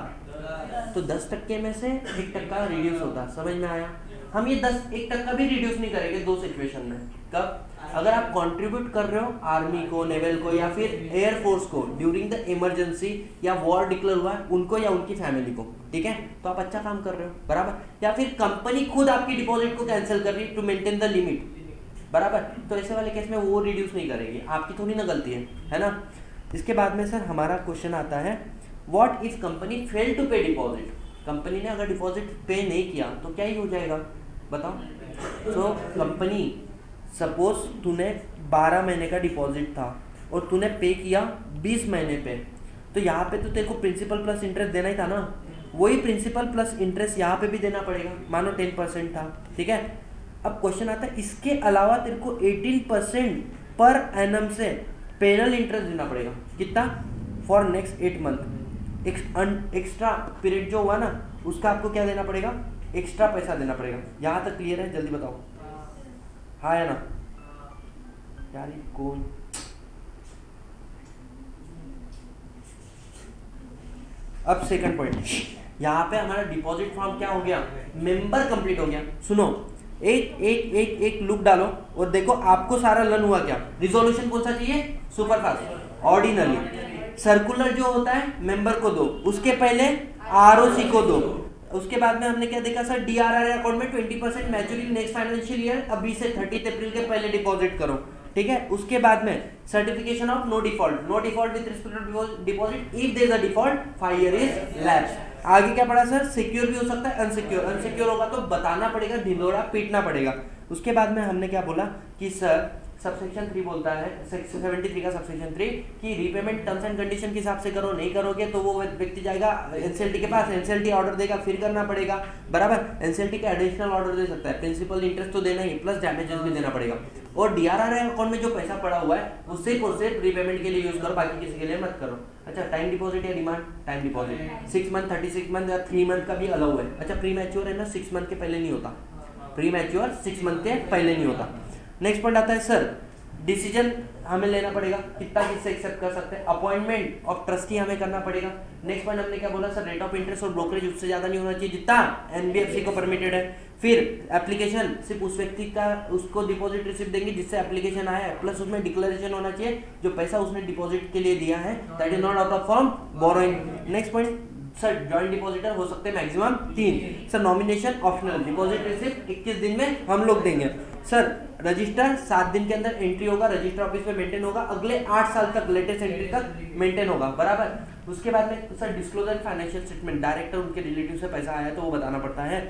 तो 10% में से 1% रिड्यूस होता। समझ में आया? हम ये 1% भी रिड्यूस नहीं करेंगे 2 सिचुएशन में। कब? अगर आप कंट्रीब्यूट कर रहे हो आर्मी को, नेवल को या फिर एयर फोर्स को ड्यूरिंग द इमरजेंसी या वॉर डिक्लेयर हुआ है उनको या उनकी फैमिली को, ठीक है, तो आप अच्छा काम कर रहे हो, बराबर। या फिर कंपनी खुद आपकी डिपॉजिट को कैंसिल कर रही है टू मेंटेन द लिमिट, बराबर, तो ऐसे वाले केस में वो रिड्यूस नहीं करेगी, आपकी थोड़ी ना गलती है ना। इसके बाद में सर हमारा क्वेश्चन आता है what if company fail to pay deposit. Company ने अगर डिपॉजिट पे नहीं किया तो क्या ही हो जाएगा बताओ? तो कंपनी सपोज तूने 12 महीने का डिपॉजिट था और तूने पे किया 20 महीने पे, तो यहाँ पे तो तेरे को प्रिंसिपल प्लस इंटरेस्ट देना ही था ना, वही प्रिंसिपल प्लस इंटरेस्ट यहाँ पे भी देना पड़ेगा। मानो 10% था, ठीक है। अब क्वेश्चन आता है इसके अलावा तेरे को 18% पर एनम से पेनल इंटरेस्ट देना पड़ेगा। कितना? For next 8 month. Extra period जो हुआ ना उसका आपको क्या देना पड़ेगा? एक्स्ट्रा पैसा देना पड़ेगा। यहाँ तक क्लियर है? जल्दी बताओ हाँ या ना? यार ये कौन? अब सेकंड पॉइंट, यहाँ पे हमारा डिपॉजिट फॉर्म क्या हो गया? मेंबर कंप्लीट हो गया। सुनो एक लुक डालो और देखो आपको सारा लर्न हुआ क्या? रिजोल्यूशन कौन सा चाहिए? Superfast, ordinary. सर्कुलर जो होता है मेंबर को दो, उसके पहले आरओसी को दो। उसके बाद में हमने क्या देखा सर? डीआरआर अकाउंट में 20% मैच्योरिटी नेक्स्ट फाइनेंशियल ईयर, अभी से 30 अप्रैल के पहले डिपॉजिट करो, ठीक है। उसके बाद में certification of no default with respect to deposit if there is a default 5 year is lapse. आगे क्या पड़ा सर? सिक्योर भी हो सकता है, अनसिक्योर होगा तो बताना पड़ेगा, ढिंडोरा पीटना पड़ेगा। उसके बाद में हमने क्या बोला कि सर सबसेक्शन 3 बोलता है, सेक्शन 73 का सबसेक्शन 3 कि रीपेमेंट टर्म्स एंड कंडीशन के हिसाब से करो, नहीं करोगे तो वो व्यक्ति जाएगा एनसीएलटी के पास, एनसीएलटी ऑर्डर देगा, फिर करना पड़ेगा, बराबर। एनसीएलटी का एडिशनल ऑर्डर दे सकता है, प्रिंसिपल इंटरेस्ट तो देना ही प्लस डैमेजेस भी देना पड़ेगा। और डीआरआर अकाउंट में जो पैसा पड़ा हुआ है वो सिर्फ रीपेमेंट के लिए यूज करो, बाकी किसी के लिए मत करो। अच्छा, टाइम डिपॉजिट या demand time deposit 6 month, 36 month या 3 मंथ का भी अलाउ है। अच्छा, प्री मैच्योर है ना 6 मंथ के पहले नहीं होता, प्री मैच्योर 6 मंथ के पहले नहीं होता। नेक्स्ट पॉइंट आता है सर डिसीजन हमें लेना पड़ेगा, कितना किससे एक्सेप्ट कर सकते हैं, अपॉइंटमेंट ऑफ ट्रस्टी हमें करना पड़ेगा। नेक्स्ट पॉइंट हमने क्या बोला सर? रेट ऑफ इंटरेस्ट और ब्रोकरेज उससे ज्यादा नहीं होना चाहिए जितना एनबीएफसी को परमिटेड है। फिर एप्लीकेशन सिर्फ उस व्यक्ति का उसको डिपॉजिट रिसिप्ट देंगे जिससे एप्लीकेशन आया है, प्लस उसमें डिक्लेरेशन होना चाहिए जो पैसा उसने डिपॉजिट के लिए दिया है that is not out of form borrowing. Next point sir joint depositor हो सकते हैं maximum 3। Sir nomination optional, deposit receipt 21 दिन में हम लोग देंगे। सर रजिस्टर 7 दिन के अंदर एंट्री होगा, रजिस्टर ऑफिस में मेंटेन होगा, अगले 8 साल तक लेटेस्ट एंट्री तक मेंटेन होगा, बराबर। उसके बाद में sir disclosure financial statement, director उनके रिलेटिव से पैसा आया तो वो बताना पड़ता है।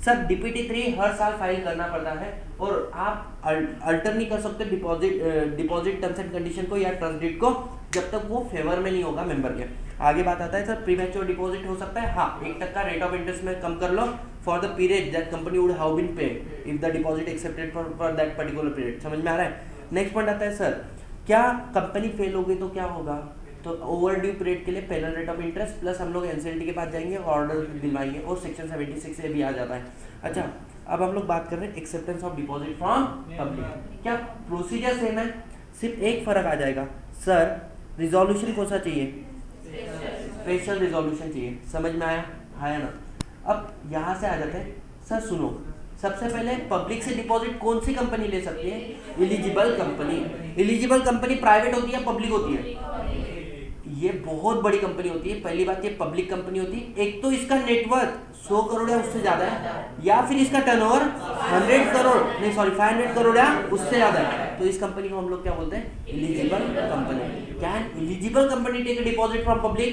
सर डीपीटी 3 हर साल फाइल करना पड़ता है और आप अल्टर नहीं कर सकते डिपॉजिट टर्म्स एंड कंडीशन को या ट्रस्ट डीड को जब तक वो फेवर में नहीं होगा मेंबर के। आगे बात आता है सर प्रीमैच्योर डिपॉजिट हो सकता है, हाँ 1% रेट ऑफ इंटरेस्ट में कम कर लो for the period that company would have been paid if the deposit accepted for that particular period. समझ में आ रहा है? नेक्स्ट पॉइंट आता है सर क्या कंपनी फेल हो गई तो क्या होगा? तो ओवर ड्यू पीरियड के लिए penal rate of interest plus हम लोग एनसीएलटी के पास जाएंगे ऑर्डर दिलवाएंगे और सेक्शन 76 से भी आ जाता है। अच्छा, अब हम लोग बात कर रहे हैं acceptance of deposit from public. क्या प्रोसीजर सेम है? सिर्फ एक फर्क आ जाएगा सर, रिजोल्यूशन कौन सा चाहिए? स्पेशल रिजोल्यूशन चाहिए। समझ में आया? आया ना? अब यहाँ से आ जाते हैं सर, सुनो सबसे पहले पब्लिक से डिपॉजिट कौन सी कंपनी ले सकती है? Eligible company. Eligible company private होती है पब्लिक होती है? ये बहुत बड़ी कंपनी होती है। पहली बात ये पब्लिक कंपनी होती है, एक तो इसका नेटवर्थ 100 करोड़ या उससे ज्यादा है, या फिर इसका टर्नओवर 100 करोड़ नहीं सॉरी 500 करोड़ या उससे ज्यादा है, तो इस कंपनी को हम लोग क्या बोलते हैं? Eligible company. Can eligible company take a deposit from public?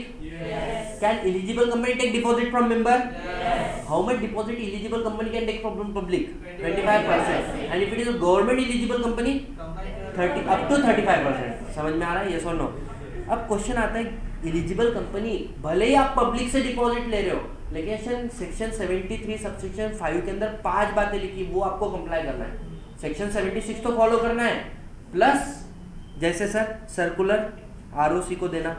Can eligible company take deposit from member? How much deposit eligible company can take from public? 25%। And if it is a government eligible company 30 up to 35%। समझ में आ रहा है? Yes और no? अब question आता है, eligible company भले ही आप पब्लिक से डिपॉजिट ले रहे हो, लेकिन सेक्शन 73 सबसेक्शन 5 के अंदर 5 बातें लिखी, वो आपको कंप्लाई करना है। सेक्शन 76 तो फॉलो करना है, प्लस जैसे सर सर्कुलर आरओसी को देना,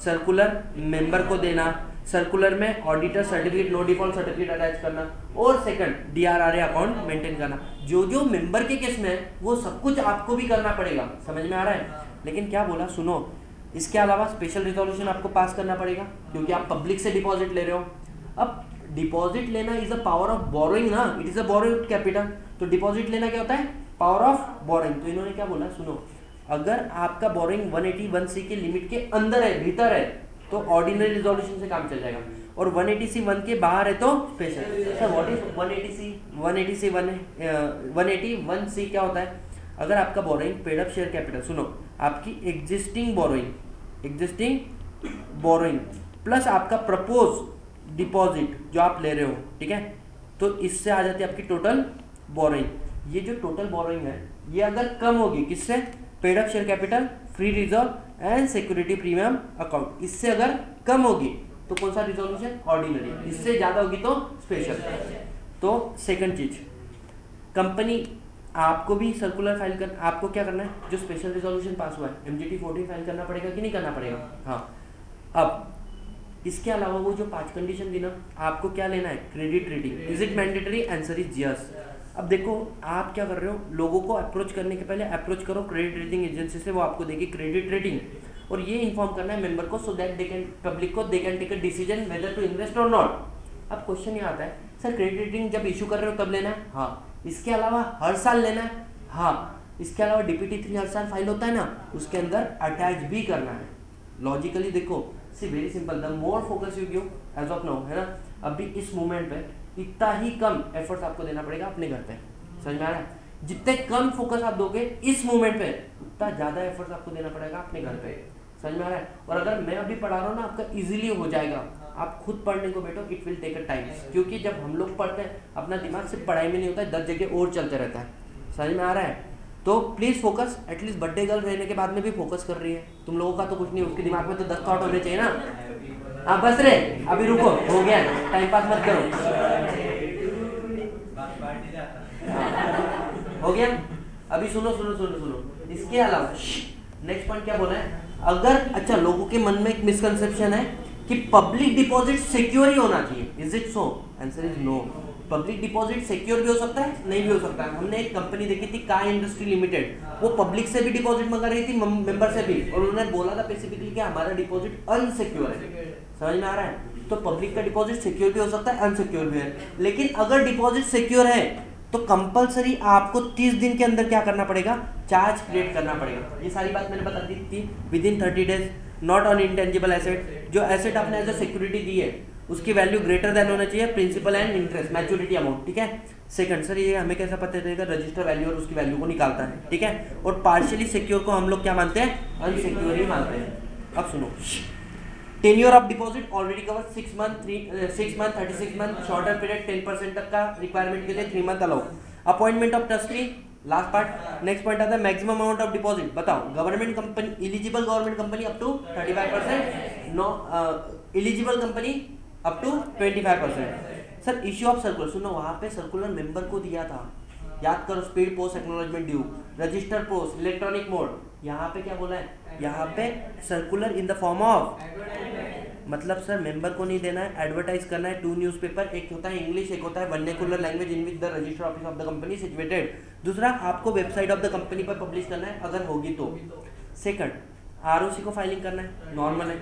सर्कुलर मेंबर को देना, सर्कुलर में auditor certificate, no default certificate attach करना, और सेकंड डीआरआरए अकाउंट मेंटेन करना। जो जो मेंबर के केस में है वो सब कुछ आपको भी करना पड़ेगा। समझ में आ रहा है? लेकिन क्या बोला, सुनो, इसके अलावा स्पेशल रिजोल्यूशन आपको पास करना पड़ेगा, क्योंकि आप पब्लिक से डिपॉजिट ले रहे हो। अब डिपॉजिट लेना is a power of borrowing ना, it is a borrowing capital. तो डिपॉजिट लेना क्या होता है? Power of borrowing. तो इन्होंने क्या बोला, सुनो, अगर आपका बोरोइंग 181C के लिमिट के अंदर है, भीतर है, तो ऑर्डिनरी रिजोल्यूशन से काम चल जाएगा, और 180C 1 के बाहर है तो special. Sir what is 180C? 181C क्या होता है? अगर आपका borrowing paid up share capital, सुनो, आपकी एग्जिस्टिंग बोरोइंग प्लस आपका प्रपोज डिपॉजिट जो आप ले रहे हो, ठीक है, तो इससे आ जाती है आपकी टोटल बोरोइंग। ये जो टोटल बोरोइंग है ये अगर कम होगी किससे? Paid up share capital, free reserve and security premium account, इससे अगर कम होगी तो कौन सा रिजोल्यूशन? ऑर्डिनरी। इससे ज्यादा होगी तो स्पेशल। तो सेकंड चीज, कंपनी आपको भी सर्कुलर फाइल कर, आपको क्या करना है? जो स्पेशल रिजोल्यूशन पास हुआ है एमजीटी 14 फाइल करना पड़ेगा कि नहीं करना पड़ेगा? हाँ। अब इसके अलावा वो जो 5 कंडीशन दी ना, आपको क्या लेना है? Credit rating. Is it mandatory? Answer is yes. अब देखो आप क्या कर रहे हो, लोगों को अप्रोच करने के पहले अप्रोच करो क्रेडिट रेटिंग एजेंसी से, वो आपको देगी क्रेडिट रेटिंग, और ये इन्फॉर्म करना है मेंबर को, so that they can public को they can take a decision whether to invest और नॉट। अब क्वेश्चन ये आता है, सर क्रेडिट रेटिंग जब इशू कर रहे हो तब लेना है? हाँ। इसके अलावा हर साल लेना है? हाँ। इसके अलावा DPT 3 हर साल फाइल होता है ना, उसके अंदर अटैच भी करना है। लॉजिकली देखो, see very simple, the more focus you give as of now, है ना, अभी इस मोमेंट पे इतना ही कम एफर्ट्स आपको देना पड़ेगा अपने घर पे। समझ में आ रहा है? जितने कम फोकस आप दोगे इस मोमेंट पे, उतना ज्यादा एफर्ट्स आपको देना पड़ेगा अपने घर पे। समझ में आ रहा है? और अगर मैं अभी पढ़ा रहा हूँ ना, आपका इजीली हो जाएगा। आप खुद पढ़ने को बैठो, it will take a time, क्योंकि जब हम लोग पढ़ते हैं अपना दिमाग सिर्फ पढ़ाई में नहीं होता है, 10 जगह और चलते रहता है। समझ में आ रहा है? तो please focus, at least birthday girl रहने के बाद में भी फोकस कर रही है। तुम लोगों का तो कुछ नहीं, उसके दिमाग में तो 10 थॉट होने चाहिए ना। हाँ बस रे, अभी रुको, हो गया, टाइम पास मत करो। हो गया? अभी सुनो सुनो सुनो सुनो, इसके अलावा नेक्स्ट पॉइंट क्या बोला है? अगर, अच्छा, लोगों के मन में एक मिसकंसेप्शन है कि पब्लिक डिपॉजिट सिक्योर ही होना चाहिए। Is it so? Answer is no. Public deposit secure भी हो सकता है, नहीं भी हो सकता है। हमने एक कंपनी देखी थी, काय इंडस्ट्री लिमिटेड, वो पब्लिक से भी डिपॉजिट मंगा रही थी, मेंबर से भी, और उन्होंने बोला था स्पेसिफिकली कि हमारा डिपॉजिट अनसिक्योर है। समझ में आ रहा है? तो पब्लिक का डिपॉजिट सिक्योर भी हो सकता है, अनसिक्योर भी है। लेकिन अगर डिपॉजिट सिक्योर है तो कंपलसरी आपको 30 दिन के अंदर क्या करना पड़ेगा? चार्ज क्रिएट करना पड़ेगा। ये सारी बात मैंने बता दी थी। Within 30 days, not on intangible asset, जो एसेट आपने एज अ सिक्योरिटी दी है उसकी वैल्यू ग्रेटर देन होना चाहिए principal and interest, maturity amount, ठीक है। सेकंड, सर ये हमें कैसा पता चलेगा? रजिस्टर वैल्यू और उसकी वैल्यू को निकालता है, ठीक है। और पार्शियली सिक्योर को हम लोग क्या मानते हैं? अनसिक्योर ही मानते हैं। अब सुनो, tenure of deposit already cover 6 month, 36 month, shorter period 10% तक का रिक्वायरमेंट के लिए 3 month allow. Appointment of trustee, last part. Next point आता है मैक्सिमम अमाउंट ऑफ डिपॉजिट। बताओ, government company, eligible government company up to 35%, no eligible company up to 25%। Sir issue of circular, सुनो, वहां पे सर्कुलर मेंबर को दिया था, याद करो, speed post acknowledgement due, register post, electronic mode. यहाँ पे क्या बोला है? यहाँ पे circular in the form of, मतलब सर मेंबर को नहीं देना है, एडवर्टाइज करना है 2 न्यूज़पेपर, एक होता है इंग्लिश, एक होता है vernacular language in which the register office of the company situated. दूसरा, आपको वेबसाइट ऑफ द कंपनी पर पब्लिश करना है अगर होगी तो। सेकंड, आरओसी को फाइलिंग करना है, नॉर्मल है,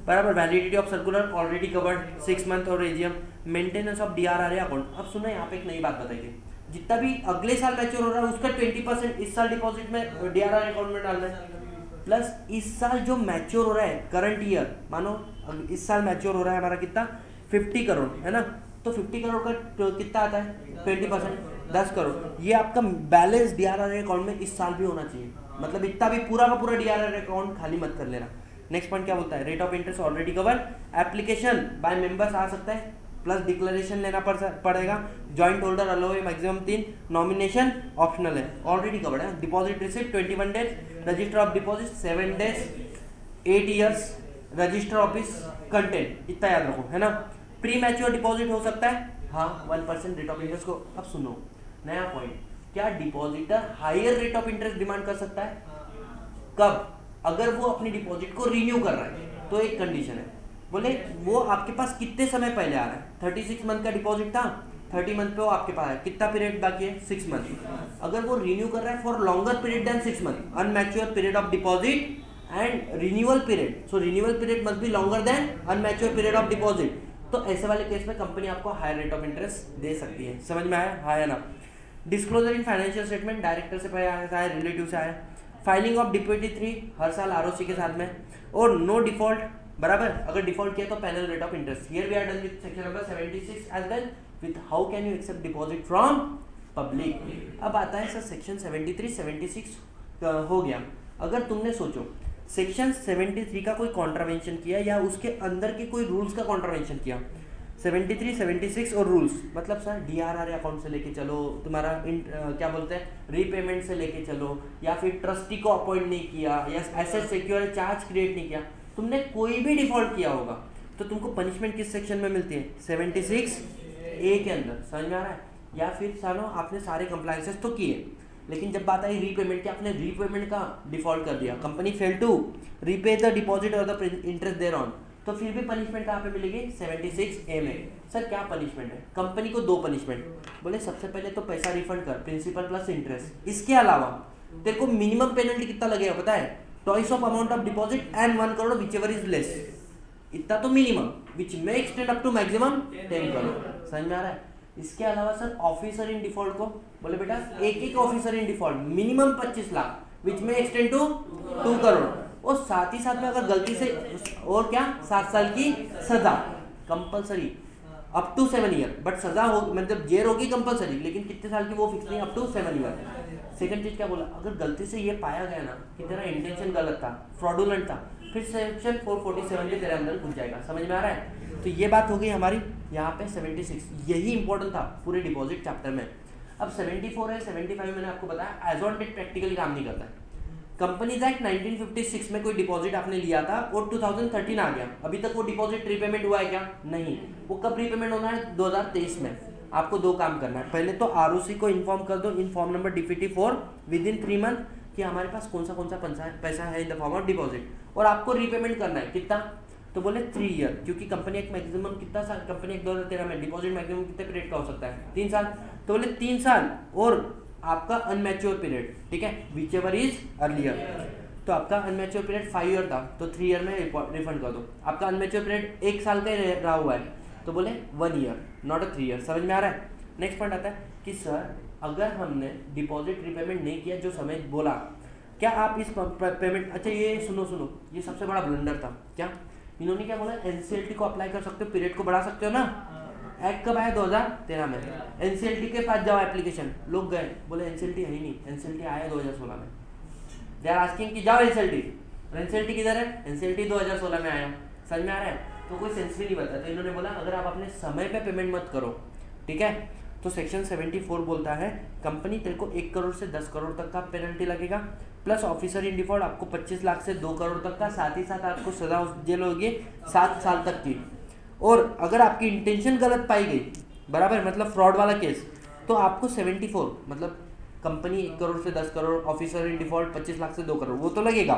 बराबर। Validity of circular already covered, 6 month और AGM. Maintenance of DRRA account. अब सुनो, यहाँ पे एक नई बात बताई थी, जितना भी अगले साल मैच्योर हो रहा है उसका 20% इस साल डिपॉजिट में डीआरआरए अकाउंट में डालना है। प्लस इस साल जो मैच्योर हो रहा है करंट ईयर, मानो इस साल मैच्योर हो रहा है हमारा कितना 50 करोड़ है ना, तो 50 करोड़ का कितना आता है 20%, 10 करोड़। ये आपका बैलेंस डीआरआर अकाउंट में इस साल भी होना चाहिए, मतलब इतना भी पूरा का पूरा डीआरआर अकाउंट खाली मत कर लेना। नेक्स्ट पॉइंट क्या बोलता है, rate of interest already cover, application by members आ सकता है प्लस डिक्लेरेशन लेना पड़ेगा, जॉइंट होल्डर अलो है मैक्सिमम 3, नॉमिनेशन ऑप्शनल है, ऑलरेडी कवर्ड है। Deposit receipt 21 days, register of deposit 7 days, 8 years, register office content, इतना याद रखो है ना। प्री मैच्योर डिपॉजिट हो सकता है, हाँ 1% रेट ऑफ इंटरेस्ट को। अब सुनो नया पॉइंट, क्या depositor higher rate of interest demand कर सकता है? कब? अगर वो अपनी डिपॉजिट को रिन्यू कर रहा है तो एक कंडीशन है, बोले वो आपके पास कितने समय पहले आ रहा है, 36 मंथ का डिपॉजिट था, 30 मंथ पे वो आपके पास है, कितना पीरियड बाकी है 6 मंथ। अगर वो रिन्यू कर रहा है for longer period than 6 month, unmature period of deposit and renewal period, so renewal period must be longer than unmature period of deposit, तो ऐसे वाले केस में कंपनी आपको हायर रेट ऑफ इंटरेस्ट दे सकती है। समझ में आया, हाँ या ना। Disclosure in financial statement, director से आया, रिलेटिव से आया। फाइलिंग ऑफ डिप्टी 3 हर साल आरओसी के साथ में, और नो डिफॉल्ट, बराबर अगर डिफॉल्ट किया तो penal rate of interest. Here we are done with section number 76 as well with how can you accept deposit from public. अब आता है सर सेक्शन 73 76 हो गया। अगर तुमने सोचो सेक्शन 73 का कोई कॉन्ट्रावेंशन किया या उसके अंदर के कोई रूल्स का कॉन्ट्रावेंशन किया, 73 76 और रूल्स, मतलब सर डीआरआर अकाउंट से लेके चलो, तुम्हारा क्या बोलते हैं रीपेमेंट से लेके चलो, या फिर ट्रस्टी को अपॉइंट नहीं किया, या एसेट सिक्योर चार्ज क्रिएट नहीं किया, तुमने कोई भी डिफॉल्ट किया होगा तो तुमको पनिशमेंट किस सेक्शन में मिलती है 76A के अंदर। समझ में आ रहा है? या फिर सालो आपने सारे कंप्लायंसेस तो किए, लेकिन जब बात आई रीपेमेंट की, आपने रीपेमेंट का डिफॉल्ट कर दिया, company fail to repay the deposit और द इंटरेस्ट देयर ऑन, तो फिर भी पनिशमेंट कहाँ पे मिलेगी 76A में। सर क्या पनिशमेंट है? कंपनी को 2 पनिशमेंट, बोले सबसे पहले तो पैसा रिफंड कर, प्रिंसिपल प्लस इंटरेस्ट, इसके अलावा तेरे को मिनिमम पेनल्टी कितना लगेगा पता है, twice of amount of deposit and 1 crore whichever is less, इतना तो minimum, which may extend up to maximum 10 crore. समझ में आ रहा है? इसके अलावा सर ऑफिसर इन डिफॉल्ट को, बोले बेटा एक officer in default minimum 25 lakh which में एक्सटेंड टू 2 करोड़, और साथ ही साथ में अगर गलती से और क्या 7 साल की सजा compulsory up to 7 year, but सजा हो मतलब जेल होगी कंपलसरी, लेकिन कितने साल की वो फिक्स नहीं, अप टू 7 ईयर। सेकंड चीज क्या बोला, अगर गलती से ये पाया गया ना कि तेरा इंटेंशन गलत था, फ्रॉडुलेंट था, फिर सेक्शन 447 भी तेरे अंदर घुस जाएगा। समझ में आ रहा है? तो ये बात हो गई हमारी यहाँ पे 76, यही इंपॉर्टेंट था पूरे डिपॉजिट चैप्टर में। अब 74 है, 75 मैंने आपको बताया एज ऑन डेट प्रैक्टिकली काम नहीं करता है। कंपनीज एक्ट 1956 में कोई डिपॉजिट आपने लिया था और 2013 आ गया, अभी तक वो डिपॉजिट रीपेमेंट हुआ है क्या? नहीं। वो कब रीपेमेंट होना है? 2023 में। आपको 2 काम करना है, पहले तो आरओसी को इन्फॉर्म कर दो in form number DPT 4 with in 3 month कि हमारे पास कौन सा पैसा है in the form of deposit, और आपको रीपेमेंट करना है कितना, तो बोले 3 ईयर, क्योंकि कंपनी एक मैक्सिमम कितना साल, कंपनी एक 2013 में डिपॉजिट मैक्सिमम कितने पीरियड का हो सकता है 3 साल, तो बोले 3 साल और आपका अनमैच्योर पीरियड, ठीक है, विच एवर इज अर्लियर। तो आपका अनमैच्योर पीरियड 5 ईयर था तो 3 ईयर में रिफंड कर दो। आपका अनमैच्योर पीरियड 1 साल का ही रहा हुआ है तो बोले 1 ईयर नॉट अ 3 ईयर। समझ में आ रहा है? नेक्स्ट पॉइंट आता है कि सर अगर हमने डिपॉजिट रीपेमेंट नहीं किया जो समय बोला, क्या आप इस पेमेंट, अच्छा ये सुनो ये सबसे बड़ा ब्लंडर था। क्या इन्होंने क्या बोला, एनसीएलटी को अप्लाई कर सकते हो, पीरियड को बढ़ा सकते हो ना। एक्ट कब आया 2013 में, एनसीएलटी के पास जाओ एप्लीकेशन, लोग गए बोले एनसीएलटी है ही नहीं, एनसीएलटी आया 2016 में, दे आर आस्किंग कि जाओ एनसीएलटी, एनसीएलटी किधर है, एनसीएलटी 2016 में आया। समझ में आ रहा है? तो कोई सेंस भी नहीं बता, तो इन्होंने बोला अगर आप अपने समय पे पेमेंट मत करो, ठीक है, तो सेक्शन 74 बोलता है कंपनी तेरे को 1 करोड़ से 10 करोड़ तक का पेनल्टी लगेगा, प्लस ऑफिसर इन डिफॉल्ट आपको 25 लाख से 2 करोड़ तक का, साथ ही साथ आपको सजा जेल होगी 7 साल तक की। और अगर आपकी इंटेंशन गलत पाई गई, बराबर मतलब फ्रॉड वाला केस, तो आपको 74 मतलब कंपनी 1 करोड़ से 10 crore, officer in default 25 lakh से 2 करोड़, वो तो लगेगा,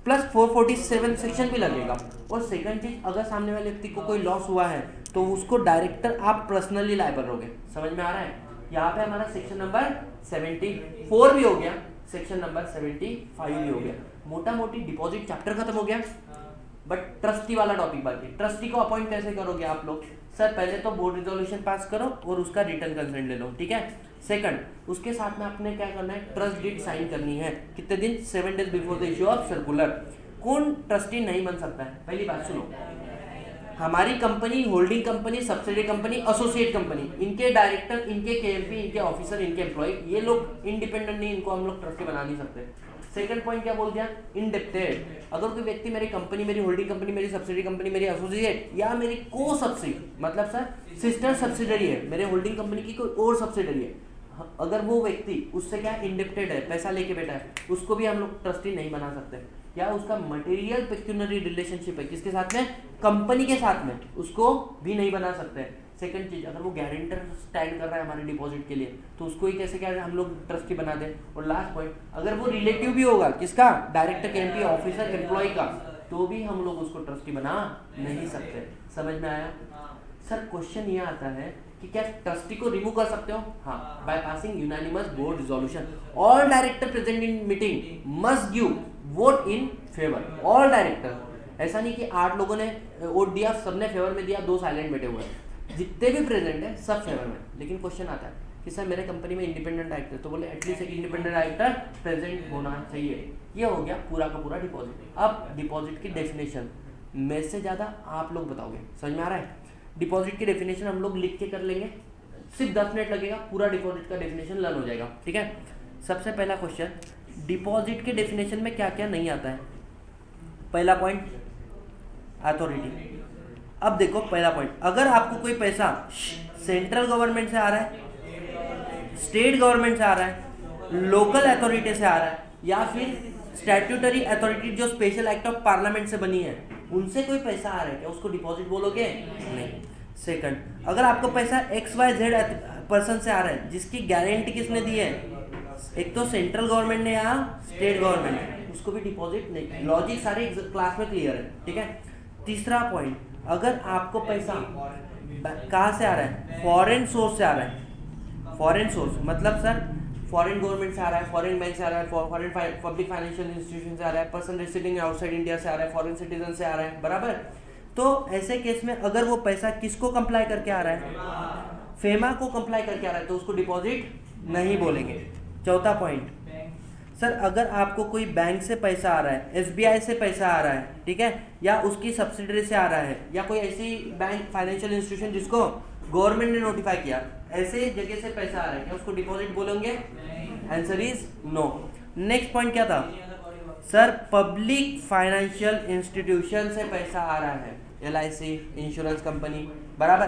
प्लस 447 सेक्शन भी लगेगा। और सेकंड चीज, अगर सामने वाले व्यक्ति को कोई लॉस हुआ है तो उसको डायरेक्टर आप पर्सनली लायबल रहोगे। समझ में आ रहा है? यहाँ पे हमारा सेक्शन नंबर 74 भी हो गया, सेक्शन नंबर 75 भी हो गया। मोटा मोटी डिपॉजिट चैप्टर खत्म हो गया, बट ट्रस्टी वाला टॉपिक बाकी। ट्रस्टी को अपॉइंट कैसे करोगे आप लोग, सर पहले तो बोर्ड रिजोल्यूशन पास करो और उसका रिटर्न कंसेंट ले लो, ठीक है। सेकंड, उसके साथ में आपने क्या करना है, ट्रस्ट डीड साइन करनी है। कितने दिन, 7 days before the issue of circular. कौन ट्रस्टी नहीं बन सकता है, पहली बात सुनो, हमारी company, holding company, subsidy company, associate company, इनके डायरेक्टर, इनके केएमपी, इनके ऑफिसर, इनके एम्प्लॉय, ये लोग इंडिपेंडेंट नहीं, इनको हम लोग ट्रस्टी बना नहीं सकते। सेकंड पॉइंट क्या बोल दिया, इंडेप्टेड। अगर कोई व्यक्ति मेरी कंपनी, मेरी होल्डिंग कंपनी, मेरी सब्सिडी कंपनी, मेरी एसोसिएट या मेरी को सब्सिडी, मतलब सर सिस्टर सब्सिडरी है, मेरे होल्डिंग कंपनी की कोई और सब्सिडरी है, अगर वो व्यक्ति उससे क्या इंडेप्टेड है, पैसा लेके बैठा है, उसको भी हम लोग ट्रस्टी नहीं बना सकते। या उसका मटेरियल पेक्यूनरी रिलेशनशिप है किसके साथ में, कंपनी के साथ में, उसको भी नहीं बना सकते। सेकंड चीज, अगर वो गारंटर स्टैंड कर रहा है हमारे डिपॉजिट के लिए, तो उसको ही कैसे क्या हम लोग ट्रस्टी बना दें। और लास्ट पॉइंट, अगर वो रिलेटिव भी होगा किसका, डायरेक्टर, केएमपी, ऑफिसर, एम्प्लॉय का, तो भी हम लोग उसको ट्रस्टी बना नहीं सकते। समझ में आया। सर क्वेश्चन ये आता है कि क्या ट्रस्टी को रिमूव कर सकते हो, हाँ, by passing unanimous board resolution. All director present in meeting must give vote in favour, all director. ऐसा नहीं कि 8 लोगों ने वोट दिया, सबने फेवर में दिया, 2 साइलेंट बैठे हुए हैं, जितने भी प्रेजेंट है सब फेवर में। लेकिन क्वेश्चन आता है कि सर मेरे कंपनी में इंडिपेंडेंट डायरेक्टर, तो बोले एटलीस्ट एक इंडिपेंडेंट डायरेक्टर प्रेजेंट होना चाहिए। ये हो गया पूरा का पूरा डिपॉजिट। अब डिपॉजिट की डेफिनेशन मेरे से ज़्यादा आप लोग बताओगे, समझ में आ रहा है। डिपॉजिट की डेफिनेशन हम लोग लिख के कर लेंगे, सिर्फ 10 मिनट लगेगा, पूरा डिपॉजिट का डेफिनेशन लर्न हो जाएगा, ठीक है। सबसे पहला क्वेश्चन, डिपॉजिट के डेफिनेशन में क्या क्या नहीं आता है। पहला पॉइंट, अथॉरिटी। अब देखो पहला पॉइंट, अगर आपको कोई पैसा सेंट्रल गवर्नमेंट से आ रहा है, स्टेट गवर्नमेंट से आ रहा है, लोकल अथॉरिटी से आ रहा है, या फिर स्टैट्यूटरी अथॉरिटी जो स्पेशल एक्ट ऑफ पार्लियामेंट से बनी है, उनसे कोई पैसा आ रहा है, क्या उसको डिपॉजिट बोलोगे, नहीं। सेकंड, अगर आपको पैसा XYZ पर्सन से आ रहा है, जिसकी गारंटी किसने दी है, एक तो सेंट्रल गवर्नमेंट ने या स्टेट गवर्नमेंट, उसको भी डिपॉजिट नहीं। लॉजिक सारे क्लास में क्लियर है, ठीक है। तीसरा पॉइंट, अगर आपको पैसा कहाँ से आ रहा है, फॉरेन सोर्स से आ रहा है। फॉरेन सोर्स मतलब सर फॉरेन गवर्नमेंट से आ रहा है, फॉरेन बैंक से आ रहा है, फॉरेन पब्लिक फाइनेंशियल इंस्टीट्यूशन से आ रहा है, पर्सन रेसिडिंग आउटसाइड इंडिया से आ रहा है, फॉरेन सिटीजन से आ रहा है, बराबर। तो ऐसे केस में अगर वो पैसा किसको कंप्लाई करके आ रहा है, फेमा को कंप्लाई करके आ रहा है, तो उसको डिपॉजिट नहीं बोलेंगे। चौथा पॉइंट, सर अगर आपको कोई बैंक से पैसा आ रहा है, SBI से पैसा आ रहा है, ठीक है, या उसकी सब्सिडरी से आ रहा है, या कोई ऐसी बैंक फाइनेंशियल इंस्टीट्यूशन जिसको गवर्नमेंट ने नोटिफाई किया, ऐसे जगह से पैसा आ रहा है, क्या उसको डिपॉजिट बोलेंगे, answer is no. Next point क्या था, सर पब्लिक फाइनेंशियल इंस्टीट्यूशन से पैसा आ रहा है, LIC, इंश्योरेंस कंपनी, बराबर,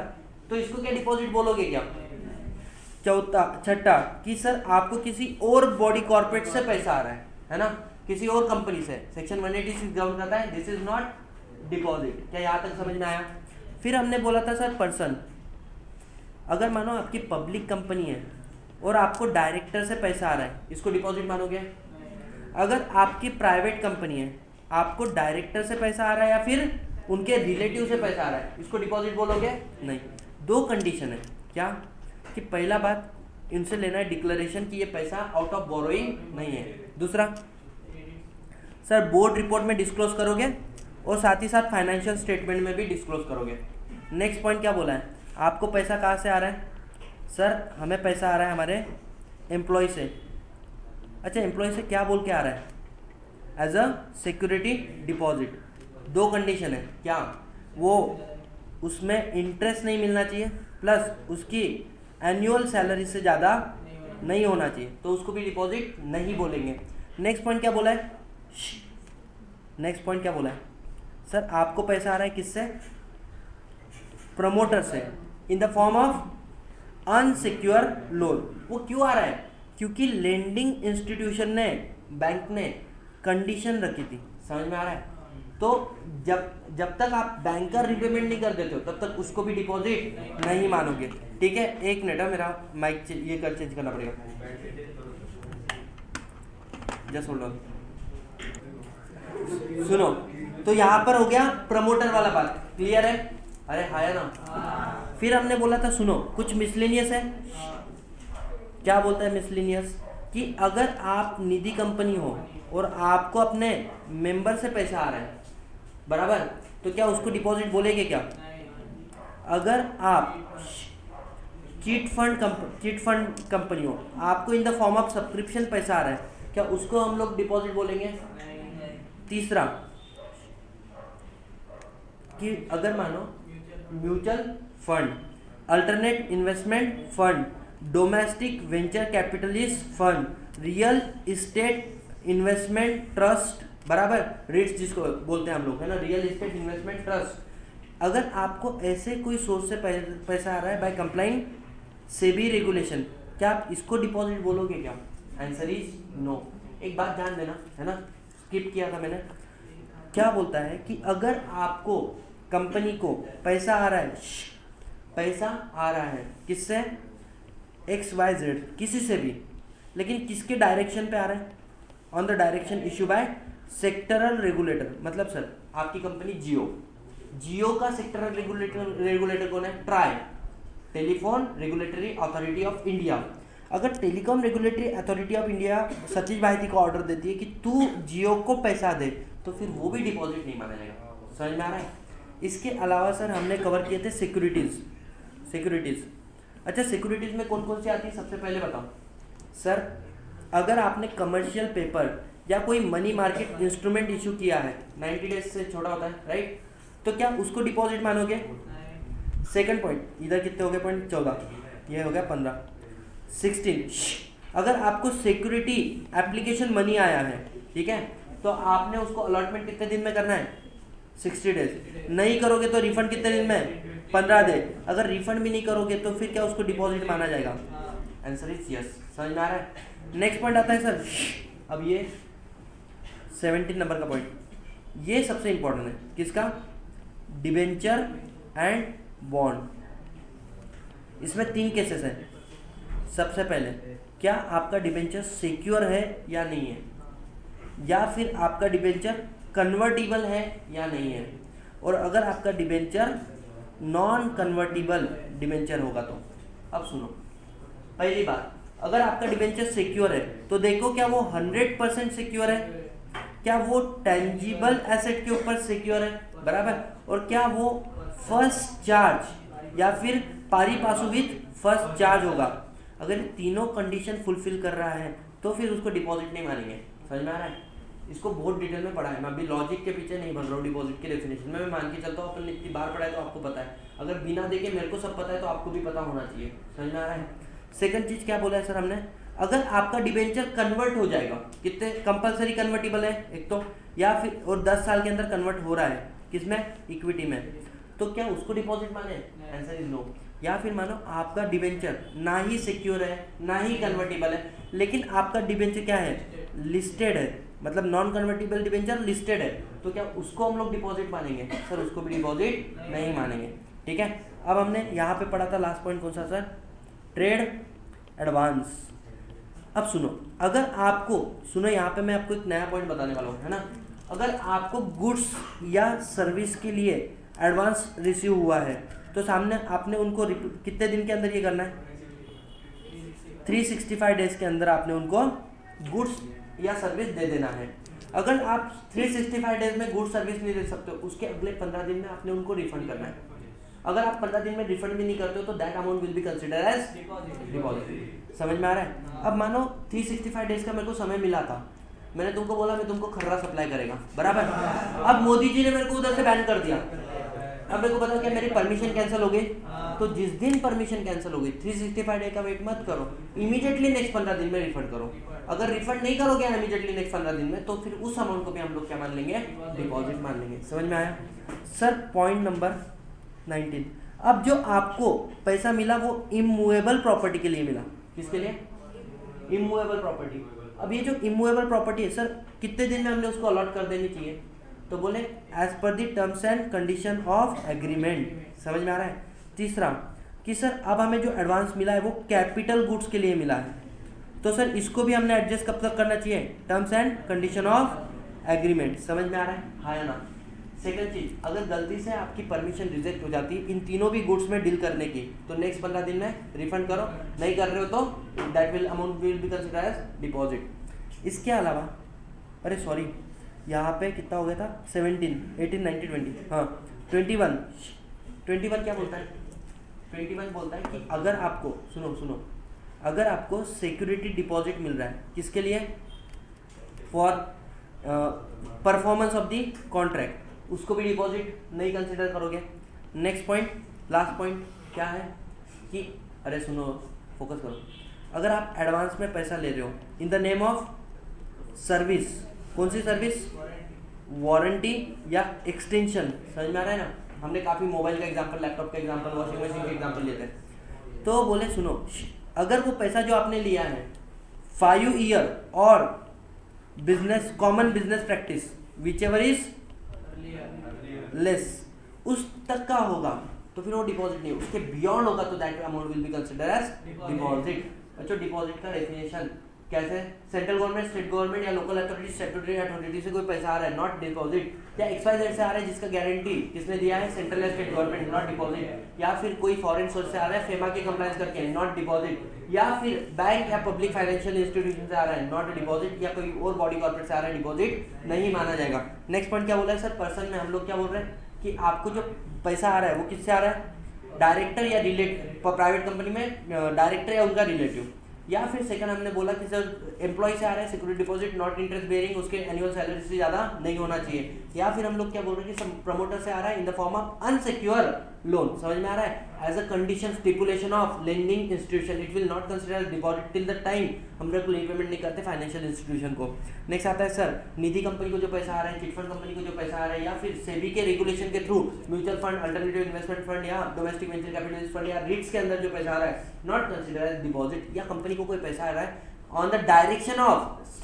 तो इसको क्या डिपॉजिट बोलोगे क्या। छठा कि सर आपको किसी और बॉडी कॉर्पोरेट से पैसा आ रहा है ना, किसी और कंपनी से, सेक्शन 186 गवर्न करता है, दिस इज नॉट डिपॉजिट। क्या यहाँ तक समझ में आया। फिर हमने बोला था सर पर्सन, अगर मानो आपकी पब्लिक कंपनी है और आपको डायरेक्टर से पैसा आ रहा है, इसको डिपॉजिट मानोगे। अगर आपकी प्राइवेट कंपनी है, आपको डायरेक्टर से पैसा आ रहा है या फिर उनके रिलेटिव से पैसा आ रहा है, इसको डिपॉजिट बोलोगे, नहीं। 2 कंडीशन है, क्या कि पहला बात इनसे लेना है डिक्लेरेशन कि ये पैसा आउट ऑफ बोरोइंग नहीं है। दूसरा, सर बोर्ड रिपोर्ट में डिस्क्लोज करोगे और साथ ही साथ फाइनेंशियल स्टेटमेंट में भी डिस्क्लोज करोगे। नेक्स्ट पॉइंट क्या बोला है, आपको पैसा कहाँ से आ रहा है, सर हमें पैसा आ रहा है हमारे एम्प्लॉय से। अच्छा, एम्प्लॉय से क्या बोल के आ रहा है, as a security deposit. 2 condition है, क्या वो उसमें इंटरेस्ट नहीं मिलना चाहिए, प्लस उसकी एनुअल सैलरी से ज़्यादा नहीं होना चाहिए, तो उसको भी डिपॉजिट नहीं बोलेंगे। नेक्स्ट पॉइंट क्या बोला है, नेक्स्ट पॉइंट क्या बोला है, सर आपको पैसा आ रहा है किससे, प्रमोटर से, in the form of unsecure loan. वो क्यों आ रहा है, क्योंकि लेंडिंग इंस्टीट्यूशन ने, बैंक ने कंडीशन रखी थी, समझ में आ रहा है। तो जब तक आप बैंकर रिपेमेंट नहीं कर देते हो, तब तक उसको भी डिपॉजिट नहीं मानोगे, ठीक है। 1 मिनट है, मेरा माइक ये कर चेंज करना पड़ेगा, जस्ट होल्ड ऑन। सुनो, तो यहाँ पर हो गया प्रमोटर वाला बात, क्लियर है, अरे हाय ना। फिर हमने बोला था सुनो कुछ मिसलेनियस है, क्या बोलता है मिसलेनियस, कि अगर आप निधि कंपनी हो और आपको अपने मेंबर से पैसा आ रहा है, बराबर, तो क्या उसको डिपॉजिट बोलेंगे क्या। अगर आप चीट फंड कंपनी हो, आपको इन द फॉर्म ऑफ सब्सक्रिप्शन पैसा आ रहा है, क्या उसको हम लोग डिपॉजिट बोलेंगे? तीसरा कि अगर मानो mutual fund, alternate investment fund, domestic venture capitalist fund, real estate investment trust, बराबर, रिट्स जिसको बोलते हैं हम लोग, है ना, रियल इस्टेट इन्वेस्टमेंट ट्रस्ट, अगर आपको ऐसे कोई सोर्स से पैसा आ रहा है बाय कंप्लाइंग सेबी रेगुलेशन, क्या आप इसको डिपॉजिट बोलोगे क्या? Answer is no. एक बात ध्यान देना, है ना, स्किप किया था मैंने। क्या बोलता है कि अगर आपको कंपनी को पैसा आ रहा है किससे? XYZ, किसी से भी, लेकिन किसके डायरेक्शन पे आ रहा है? On the direction issue by sectoral regulator. मतलब सर आपकी कंपनी जियो का सेक्टरल रेगुलेटर कौन है? TRAI, telephone regulatory authority of India. अगर telecom regulatory authority of India Satish भाई को ऑर्डर देती है कि तू जियो को पैसा दे, तो फिर वो भी डिपॉजिट नहीं माना जाएगा। समझ में आ रहा है? इसके अलावा सर हमने कवर किए थे सिक्योरिटीज़। अच्छा, सिक्योरिटीज़ में कौन कौन सी आती है? सबसे पहले बताओ सर, अगर आपने कमर्शियल पेपर या कोई मनी मार्केट इंस्ट्रूमेंट इशू किया है, 90 डेज से छोटा होता है, राइट, तो क्या उसको डिपॉजिट मानोगे? सेकंड पॉइंट, इधर कितने हो गए पॉइंट? 14, ये हो गया 15, 16। अगर आपको सिक्योरिटी एप्लीकेशन मनी आया है, ठीक है, तो आपने उसको अलॉटमेंट कितने दिन में करना है? 60 डेज। नहीं करोगे तो रिफंड कितने दिन में? 15 दिन। अगर रिफंड भी नहीं करोगे तो फिर क्या उसको डिपॉजिट माना जाएगा? Answer is yes. समझ में आ रहा है? नेक्स्ट पॉइंट आता है सर, अब ये 17 नंबर का पॉइंट, ये सबसे इंपॉर्टेंट है। किसका? Debenture and bond. इसमें 3 केसेस हैं। सबसे पहले, क्या आपका डिबेंचर सिक्योर है या नहीं है, या फिर आपका डिबेंचर कन्वर्टिबल है या नहीं है, और अगर आपका डिबेंचर नॉन कन्वर्टिबल डिबेंचर होगा तो। अब सुनो, पहली बात, अगर आपका डिबेंचर सिक्योर है तो देखो क्या वो 100% सिक्योर है, क्या वो टेंजिबल एसेट के ऊपर सिक्योर है, बराबर, और क्या वो फर्स्ट चार्ज या फिर पारी पासु विथ फर्स्ट चार्ज होगा। अगर तीनों कंडीशन फुलफिल कर रहा है तो फिर उसको डिपॉजिट नहीं मानेंगे। समझ में आ रहा है? इसको बहुत डिटेल में पढ़ा है, मैं अभी लॉजिक के पीछे नहीं भर रहा हूँ। डिपॉजिट के डेफिनेशन में मैं मान के चलता हूँ अपन इतनी बार पढ़ा है तो आपको पता है। अगर बिना देखे मेरे को सब पता है तो आपको भी पता होना चाहिए। समझ में आ रहा है? सेकंड चीज क्या बोला है सर हमने, अगर आपका डिबेंचर कन्वर्ट हो जाएगा, कितने कंपलसरी कन्वर्टिबल है एक तो, या फिर और 10 साल के अंदर कन्वर्ट हो रहा है किसमें? इक्विटी में, तो क्या उसको डिपॉजिट माने? Answer is no. या फिर मानो आपका डिबेंचर ना ही सिक्योर है ना ही कन्वर्टेबल है, लेकिन आपका डिबेंचर क्या है? लिस्टेड है, मतलब नॉन कन्वर्टेबल डिबेंचर लिस्टेड है, तो क्या उसको हम लोग डिपॉजिट मानेंगे? सर उसको भी डिपॉजिट नहीं मानेंगे। ठीक है, अब हमने यहाँ पे पढ़ा था लास्ट पॉइंट कौन सा सर? Trade advance. अब सुनो, अगर आपको सुनो, यहाँ पे मैं आपको एक नया पॉइंट बताने वाला हूँ, है ना। अगर आपको गुड्स या सर्विस के लिए एडवांस रिसीव हुआ है तो सामने आपने उनको कितने दिन के अंदर ये करना है? 365 डेज के अंदर आपने उनको गुड्स या सर्विस दे देना है। अगर आप 365 डेज में गुड्स सर्विस नहीं दे सकते, उसके अगले 15 दिन में आपने उनको रिफंड करना है। अगर आप 15 दिन में रिफंड भी नहीं करते हो तो that amount will be consider as deposit. समझ में आ रहा है? अब मानो 365 डेज का मेरे को समय मिला था, मैंने तुमको बोला मैं तुमको खर्रा सप्लाई करेगा, बराबर। अब मोदी जी ने मेरे को उधर से बैन कर दिया। अब मेरे को पता क्या मेरी परमिशन कैंसिल हो गई, तो जिस दिन परमिशन कैंसिल हो गई 365 डे का वेट मत करो, इमीडिएटली नेक्स्ट 15 दिन में रिफंड करो। अगर रिफंड नहीं करोगे इमीडिएटली नेक्स्ट 15 दिन में, तो फिर उस अमाउंट को भी हम लोग क्या मान लेंगे? डिपॉजिट मान लेंगे। समझ में आया सर? पॉइंट नंबर 19, अब जो आपको पैसा मिला वो इमूवेबल प्रॉपर्टी के लिए मिला। किसके लिए? Immovable property. अब ये जो इमूवेबल प्रॉपर्टी है सर, कितने दिन में हमने उसको अलॉट कर देनी चाहिए? तो बोले as per the terms and condition of agreement. समझ में आ रहा है? तीसरा कि सर अब हमें जो एडवांस मिला है वो कैपिटल गुड्स के लिए मिला है, तो सर इसको भी हमने एडजस्ट कब तक करना चाहिए? Terms and condition of agreement. समझ में आ रहा है? हाँ या ना? सेकंड चीज, अगर गलती से आपकी परमिशन रिजेक्ट हो जाती इन तीनों भी गुड्स में डील करने की, तो नेक्स्ट 15 दिन में रिफंड करो, नहीं कर रहे हो तो that will amount will be considered as deposit. इसके अलावा अरे सॉरी, यहाँ पे कितना हो गया था? 17, 18, 19, 20, हाँ 21। 21 क्या बोलता है? 21 बोलता है कि अगर आपको सुनो अगर आपको सिक्योरिटी डिपॉजिट मिल रहा है किसके लिए? For performance of the contract, उसको भी डिपॉजिट नहीं कंसिडर करोगे। नेक्स्ट पॉइंट, लास्ट पॉइंट क्या है कि अरे सुनो, फोकस करो, अगर आप एडवांस में पैसा ले रहे हो in the name of service, कौन सी सर्विस? वारंटी या एक्सटेंशन, समझ में आ रहा है ना? हमने काफ़ी मोबाइल का एग्जांपल, लैपटॉप का एग्जांपल, वॉशिंग मशीन का एग्जांपल लेते हैं। तो बोले सुनो, अगर वो पैसा जो आपने लिया है 5 ईयर और business common business practice which ever is less उस तक का होगा तो फिर वो डिपॉजिट नहीं, उसके बियॉन्ड होगा तो that amount will be consider as deposit. अच्छा, डिपॉजिट का डेफिनेशन कैसे? सेंट्रल गवर्नमेंट, स्टेट गवर्नमेंट या लोकल अथॉरिटी, स्टैट्यूटरी अथॉरिटी से कोई पैसा आ रहा है, नॉट डिपॉजिट। या XYZ से आ रहा है जिसका गारंटी किसने दिया है? सेंट्रल या स्टेट गवर्नमेंट, नॉट डिपॉजिट। या फिर कोई फॉरेन सोर्स से आ रहा है, फेमा के कंप्लायंस करके, नॉट डिपॉजिट। या फिर बैंक या पब्लिक फाइनेंशियल इंस्टीट्यूशन से आ रहा है, नॉट डिपॉजिट। या कोई और बॉडी कॉर्पोरेट से आ रहा है, डिपॉजिट नहीं माना जाएगा। नेक्स्ट पॉइंट क्या बोला है सर? पर्सन में हम लोग क्या बोल रहे हैं कि आपको जो पैसा आ रहा है वो किससे आ रहा है? डायरेक्टर या रिलेटिव, प्राइवेट कंपनी में डायरेक्टर या उनका रिलेटिव। या फिर सेकंड हमने बोला कि सर एम्प्लॉय से आ रहा है security deposit, not interest bearing, उसके एनुअल सैलरी से ज़्यादा नहीं होना चाहिए। या फिर हम लोग क्या बोल रहे हैं कि प्रमोटर से आ रहा है in the form of unsecure loan, समझ में आ रहा है? As a condition stipulation of lending institution it will not consider deposit till the time हम लोग रीपेमेंट नहीं करते फाइनेंशियल इंस्टीट्यूशन को। नेक्स्ट आता है सर निधि कंपनी को जो पैसा आ रहा है, चिटफंड कंपनी को जो पैसा आ रहा है, या फिर सेबी के रेगुलेशन के through mutual fund, alternative investment fund या डोमेस्टिक वेंचर कैपिटलिस्ट फंड या रिट्स के अंदर जो पैसा आ रहा है, नॉट कंसिडर एज डिपॉजिट। या कंपनी को कोई पैसा आ रहा है ऑन द डायरेक्शन ऑफ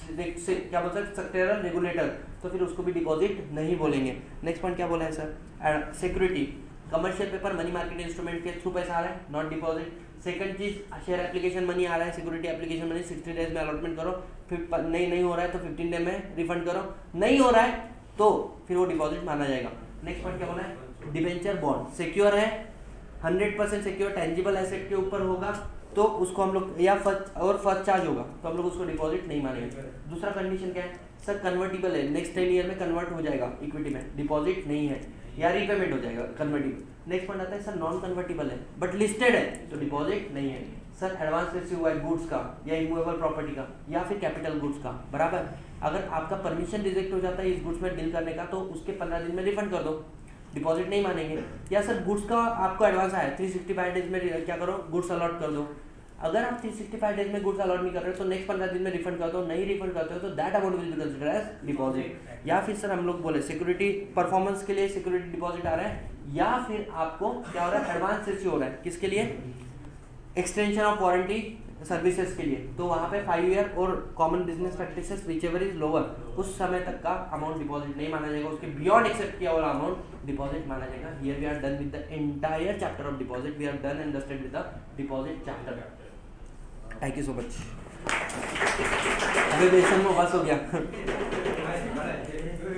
क्या बोलते हैं सेक्टोरल रेगुलेटर, तो फिर उसको भी डिपॉजिट नहीं बोलेंगे। नेक्स्ट पॉइंट क्या बोला है sir? Security, commercial paper, money market instrument के थ्रू पैसा आ रहा है, नॉट डिपॉजिट। सेकंड चीज, शेयर एप्लीकेशन मनी आ रहा है, सिक्योरिटी एप्लीकेशन मनी 60 डेज में अलॉटमेंट करो, फिर नहीं हो रहा है तो 15 डे में रिफंड करो, नहीं हो रहा है तो फिर वो डिपॉजिट माना जाएगा। नेक्स्ट पॉइंट क्या बोला है? डिबेंचर बॉन्ड, सिक्योर है, 100% सिक्योर, टेंजिबल एसेट के ऊपर होगा तो उसको हम लोग, या फर्स्ट चार्ज होगा तो हम लोग उसको डिपॉजिट नहीं मानेंगे। दूसरा कंडीशन क्या है सर? कन्वर्टिबल है, नेक्स्ट 10 ईयर में कन्वर्ट हो जाएगा इक्विटी में, डिपॉजिट नहीं है, या रीपेमेंट हो जाएगा कन्वर्टिबल। नेक्स्ट पॉइंट आता है सर नॉन कन्वर्टिबल है बट लिस्टेड है तो डिपॉजिट नहीं है। सर एडवांस रिसीव हुआ है गुड्स का या इमूवेबल प्रॉपर्टी का या फिर कैपिटल गुड्स का, बराबर, अगर आपका परमिशन रिजेक्ट हो जाता है इस गुड्स में डील करने का तो उसके 15 दिन में रिफंड कर दो, डिपॉजिट नहीं मानेंगे। या सर गुड्स का आपको एडवांस आया, 365 डेज में क्या करो? गुड्स अलॉट कर दो। अगर आप 365 डेज में गुड्स अलॉट नहीं कर रहे हो तो नेक्स्ट 15 दिन में रिफंड कर दो, नहीं रिफंड करते हो तो that amount will be consider as deposit. या फिर सर हम लोग बोले सिक्योरिटी परफॉर्मेंस के लिए सिक्योरिटी डिपॉजिट आ रहा है, या फिर आपको क्या हो रहा है? एडवांस रिसीव हो रहा है, किसके लिए? एक्सटेंशन ऑफ वारंटी सर्विसेज के लिए, तो वहाँ पे 5 ईयर और common business practices which ever is lower, उस समय तक का अमाउंट डिपॉजिट नहीं माना जाएगा, उसके बियॉन्ड एक्सेप्ट किया हुआ अमाउंट डिपॉजिट माना जाएगा। Here we are done with the entire chapter of deposit, we are done and dusted with the deposit chapter. Thank you so much. अभी बेसन में बस हो गया।